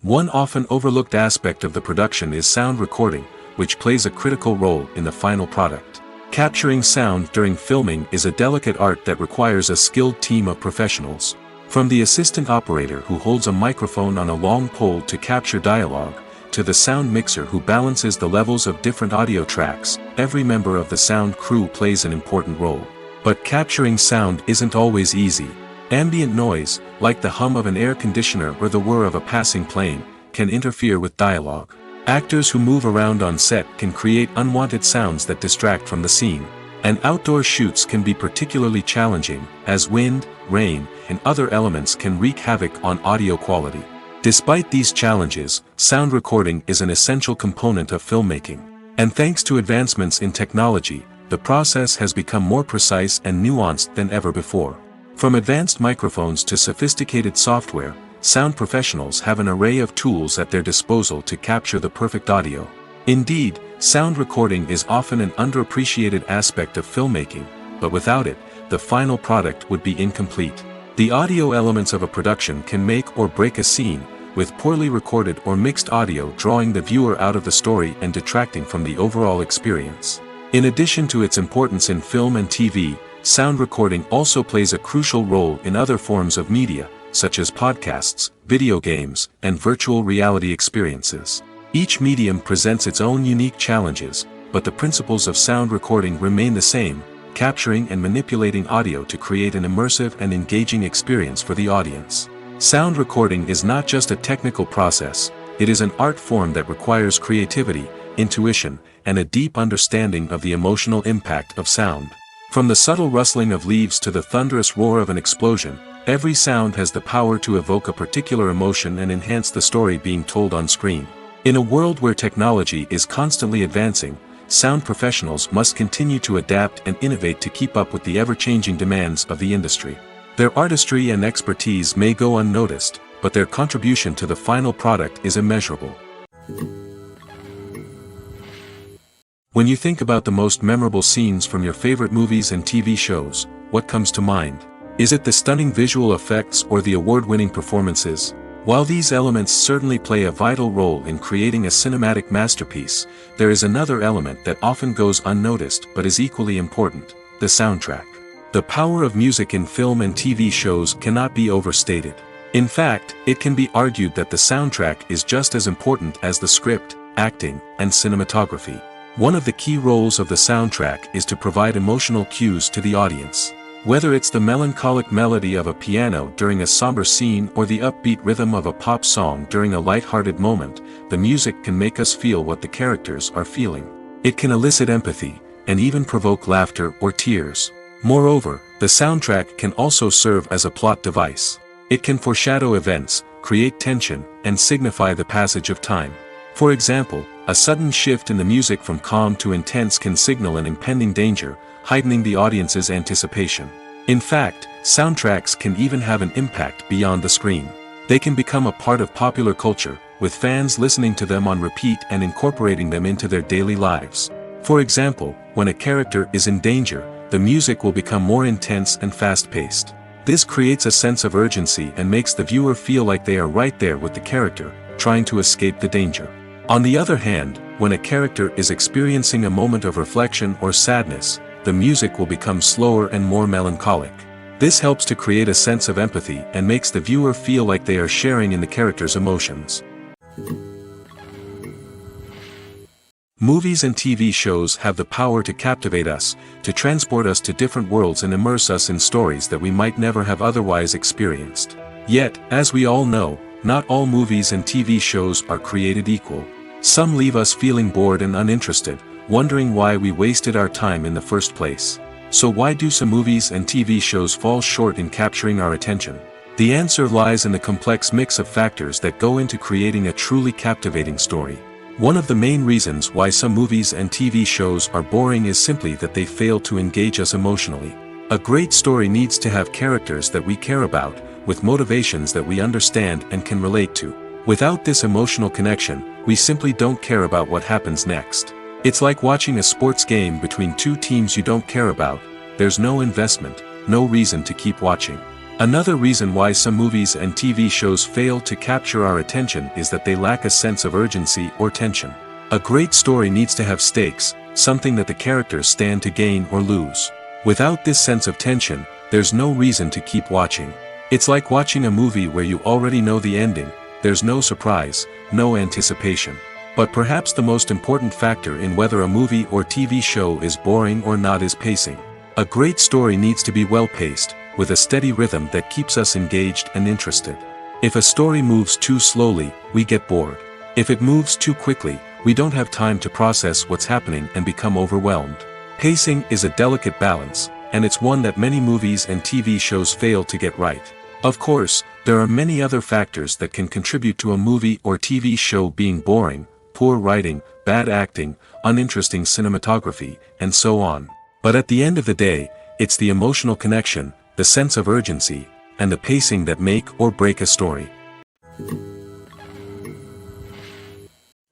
One often overlooked aspect of the production is sound recording, which plays a critical role in the final product. Capturing sound during filming is a delicate art that requires a skilled team of professionals. From the assistant operator who holds a microphone on a long pole to capture dialogue, to the sound mixer who balances the levels of different audio tracks, every member of the sound crew plays an important role. But capturing sound isn't always easy. Ambient noise, like the hum of an air conditioner or the whir of a passing plane, can interfere with dialogue. Actors who move around on set can create unwanted sounds that distract from the scene. And outdoor shoots can be particularly challenging, as wind, rain, and other elements can wreak havoc on audio quality. Despite these challenges, sound recording is an essential component of filmmaking. And thanks to advancements in technology, the process has become more precise and nuanced than ever before. From advanced microphones to sophisticated software, sound professionals have an array of tools at their disposal to capture the perfect audio. Indeed, sound recording is often an underappreciated aspect of filmmaking, but without it, the final product would be incomplete. The audio elements of a production can make or break a scene, with poorly recorded or mixed audio drawing the viewer out of the story and detracting from the overall experience. In addition to its importance in film and TV, sound recording also plays a crucial role in other forms of media, such as podcasts, video games, and virtual reality experiences. Each medium presents its own unique challenges, but the principles of sound recording remain the same, capturing and manipulating audio to create an immersive and engaging experience for the audience. Sound recording is not just a technical process, it is an art form that requires creativity, intuition, and a deep understanding of the emotional impact of sound. From the subtle rustling of leaves to the thunderous roar of an explosion, every sound has the power to evoke a particular emotion and enhance the story being told on screen. In a world where technology is constantly advancing, sound professionals must continue to adapt and innovate to keep up with the ever-changing demands of the industry. Their artistry and expertise may go unnoticed, but their contribution to the final product is immeasurable. When you think about the most memorable scenes from your favorite movies and TV shows, what comes to mind? Is it the stunning visual effects or the award-winning performances? While these elements certainly play a vital role in creating a cinematic masterpiece, there is another element that often goes unnoticed but is equally important: the soundtrack. The power of music in film and TV shows cannot be overstated. In fact, it can be argued that the soundtrack is just as important as the script, acting, and cinematography. One of the key roles of the soundtrack is to provide emotional cues to the audience. Whether it's the melancholic melody of a piano during a somber scene or the upbeat rhythm of a pop song during a light-hearted moment, the music can make us feel what the characters are feeling. It can elicit empathy, and even provoke laughter or tears. Moreover, the soundtrack can also serve as a plot device. It can foreshadow events, create tension, and signify the passage of time. For example, a sudden shift in the music from calm to intense can signal an impending danger, heightening the audience's anticipation. In fact, soundtracks can even have an impact beyond the screen. They can become a part of popular culture, with fans listening to them on repeat and incorporating them into their daily lives. For example, when a character is in danger, the music will become more intense and fast-paced. This creates a sense of urgency and makes the viewer feel like they are right there with the character, trying to escape the danger. On the other hand, when a character is experiencing a moment of reflection or sadness, the music will become slower and more melancholic. This helps to create a sense of empathy and makes the viewer feel like they are sharing in the character's emotions. Movies and TV shows have the power to captivate us, to transport us to different worlds and immerse us in stories that we might never have otherwise experienced. Yet, as we all know, not all movies and TV shows are created equal. Some leave us feeling bored and uninterested, wondering why we wasted our time in the first place. So why do some movies and TV shows fall short in capturing our attention? The answer lies in the complex mix of factors that go into creating a truly captivating story. One of the main reasons why some movies and TV shows are boring is simply that they fail to engage us emotionally. A great story needs to have characters that we care about, with motivations that we understand and can relate to. Without this emotional connection, we simply don't care about what happens next. It's like watching a sports game between two teams you don't care about. There's no investment, no reason to keep watching. Another reason why some movies and TV shows fail to capture our attention is that they lack a sense of urgency or tension. A great story needs to have stakes, something that the characters stand to gain or lose. Without this sense of tension, there's no reason to keep watching. It's like watching a movie where you already know the ending. There's no surprise, no anticipation. But perhaps the most important factor in whether a movie or TV show is boring or not is pacing. A great story needs to be well-paced, with a steady rhythm that keeps us engaged and interested. If a story moves too slowly, we get bored. If it moves too quickly, we don't have time to process what's happening and become overwhelmed. Pacing is a delicate balance, and it's one that many movies and TV shows fail to get right. Of course, there are many other factors that can contribute to a movie or TV show being boring: poor writing, bad acting, uninteresting cinematography, and so on. But at the end of the day, it's the emotional connection, the sense of urgency, and the pacing that make or break a story.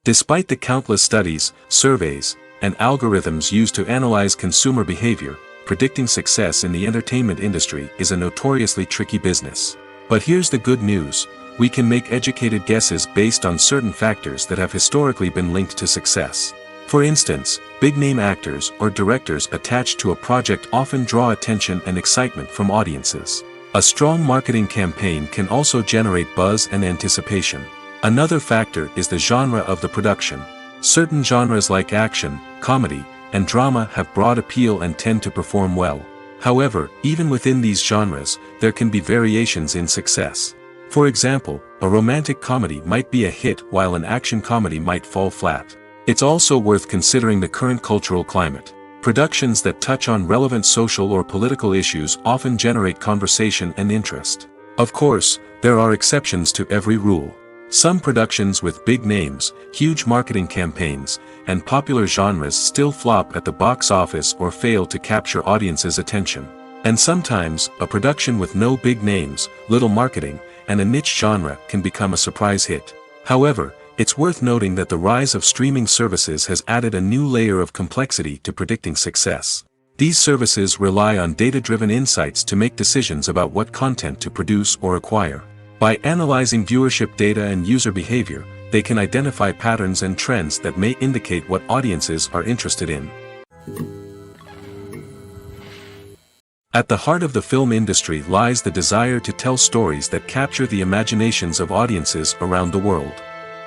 Despite the countless studies, surveys, and algorithms used to analyze consumer behavior, predicting success in the entertainment industry is a notoriously tricky business. But here's the good news: we can make educated guesses based on certain factors that have historically been linked to success. For instance, big-name actors or directors attached to a project often draw attention and excitement from audiences. A strong marketing campaign can also generate buzz and anticipation. Another factor is the genre of the production. Certain genres like action, comedy, and drama have broad appeal and tend to perform well. However, even within these genres, there can be variations in success. For example, a romantic comedy might be a hit while an action comedy might fall flat. It's also worth considering the current cultural climate. Productions that touch on relevant social or political issues often generate conversation and interest. Of course, there are exceptions to every rule. Some productions with big names, huge marketing campaigns, and popular genres still flop at the box office or fail to capture audiences' attention. And sometimes, a production with no big names, little marketing, and a niche genre can become a surprise hit. However, it's worth noting that the rise of streaming services has added a new layer of complexity to predicting success. These services rely on data-driven insights to make decisions about what content to produce or acquire. By analyzing viewership data and user behavior, they can identify patterns and trends that may indicate what audiences are interested in. At the heart of the film industry lies the desire to tell stories that capture the imaginations of audiences around the world.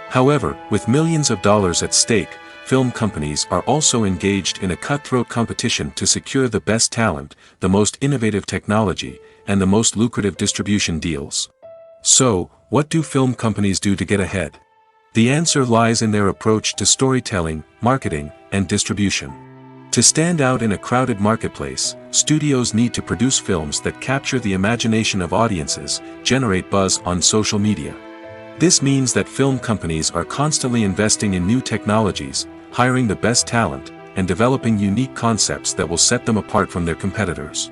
However, with millions of dollars at stake, film companies are also engaged in a cutthroat competition to secure the best talent, the most innovative technology, and the most lucrative distribution deals. So, what do film companies do to get ahead? The answer lies in their approach to storytelling, marketing, and distribution. To stand out in a crowded marketplace, studios need to produce films that capture the imagination of audiences, generate buzz on social media. This means that film companies are constantly investing in new technologies, hiring the best talent, and developing unique concepts that will set them apart from their competitors.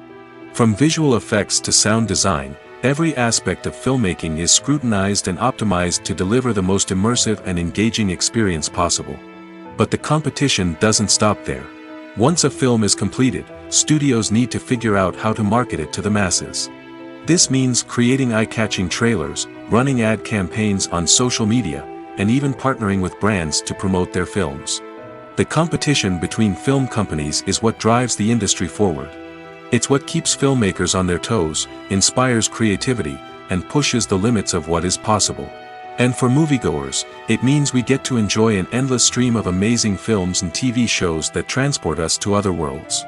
From visual effects to sound design, every aspect of filmmaking is scrutinized and optimized to deliver the most immersive and engaging experience possible. But the competition doesn't stop there. Once a film is completed, studios need to figure out how to market it to the masses. This means creating eye-catching trailers, running ad campaigns on social media, and even partnering with brands to promote their films. The competition between film companies is what drives the industry forward. It's what keeps filmmakers on their toes, inspires creativity, and pushes the limits of what is possible. And for moviegoers, it means we get to enjoy an endless stream of amazing films and TV shows that transport us to other worlds.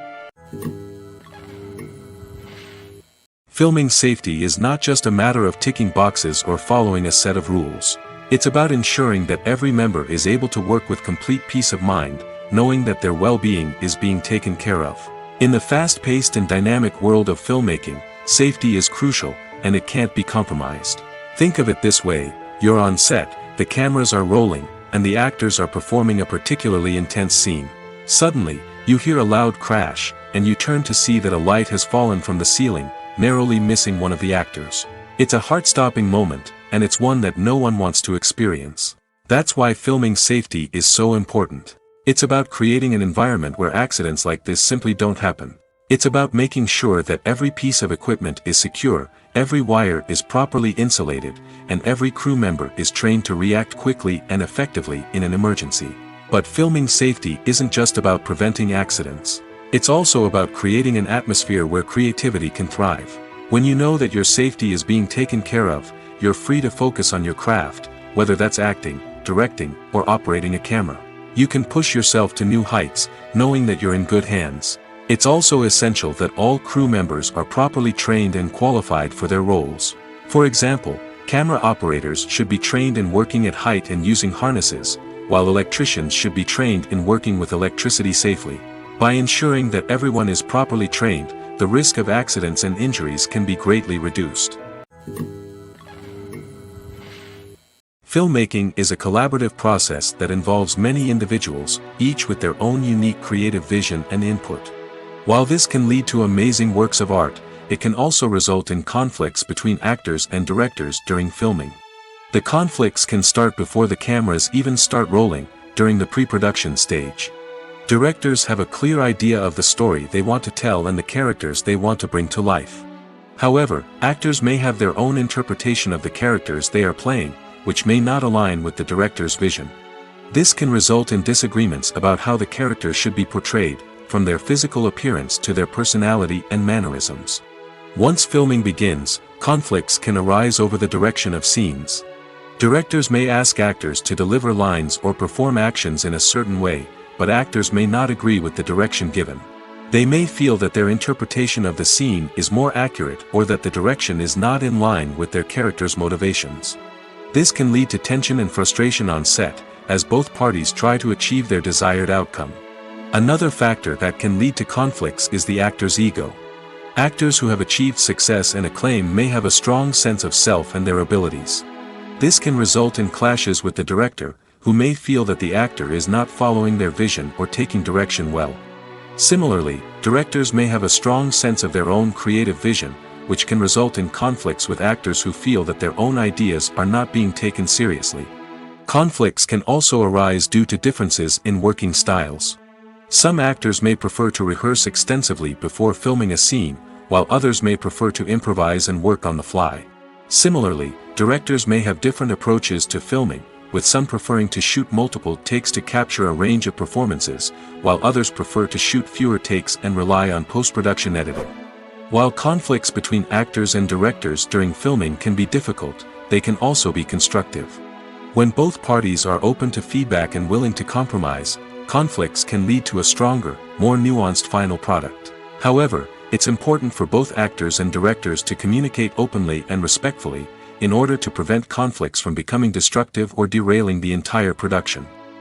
Filming safety is not just a matter of ticking boxes or following a set of rules. It's about ensuring that every member is able to work with complete peace of mind, knowing that their well-being is being taken care of. In the fast-paced and dynamic world of filmmaking, safety is crucial, and it can't be compromised. Think of it this way: you're on set, the cameras are rolling, and the actors are performing a particularly intense scene. Suddenly, you hear a loud crash, and you turn to see that a light has fallen from the ceiling, narrowly missing one of the actors. It's a heart-stopping moment, and it's one that no one wants to experience. That's why filming safety is so important. It's about creating an environment where accidents like this simply don't happen. It's about making sure that every piece of equipment is secure, every wire is properly insulated, and every crew member is trained to react quickly and effectively in an emergency. But filming safety isn't just about preventing accidents. It's also about creating an atmosphere where creativity can thrive. When you know that your safety is being taken care of, you're free to focus on your craft, whether that's acting, directing, or operating a camera. You can push yourself to new heights, knowing that you're in good hands. It's also essential that all crew members are properly trained and qualified for their roles. For example, camera operators should be trained in working at height and using harnesses, while electricians should be trained in working with electricity safely. By ensuring that everyone is properly trained, the risk of accidents and injuries can be greatly reduced. Filmmaking is a collaborative process that involves many individuals, each with their own unique creative vision and input. While this can lead to amazing works of art, it can also result in conflicts between actors and directors during filming. The conflicts can start before the cameras even start rolling, during the pre-production stage. Directors have a clear idea of the story they want to tell and the characters they want to bring to life. However, actors may have their own interpretation of the characters they are playing, which may not align with the director's vision. This can result in disagreements about how the characters should be portrayed, from their physical appearance to their personality and mannerisms. Once filming begins, conflicts can arise over the direction of scenes. Directors may ask actors to deliver lines or perform actions in a certain way, but actors may not agree with the direction given. They may feel that their interpretation of the scene is more accurate or that the direction is not in line with their character's motivations. This can lead to tension and frustration on set, as both parties try to achieve their desired outcome. Another factor that can lead to conflicts is the actor's ego. Actors who have achieved success and acclaim may have a strong sense of self and their abilities. This can result in clashes with the director, who may feel that the actor is not following their vision or taking direction well. Similarly, directors may have a strong sense of their own creative vision, which can result in conflicts with actors who feel that their own ideas are not being taken seriously. Conflicts can also arise due to differences in working styles. Some actors may prefer to rehearse extensively before filming a scene, while others may prefer to improvise and work on the fly. Similarly, directors may have different approaches to filming, with some preferring to shoot multiple takes to capture a range of performances, while others prefer to shoot fewer takes and rely on post-production editing. While conflicts between actors and directors during filming can be difficult, they can also be constructive. When both parties are open to feedback and willing to compromise, conflicts can lead to a stronger, more nuanced final product. However, it's important for both actors and directors to communicate openly and respectfully, in order to prevent conflicts from becoming destructive or derailing the entire production.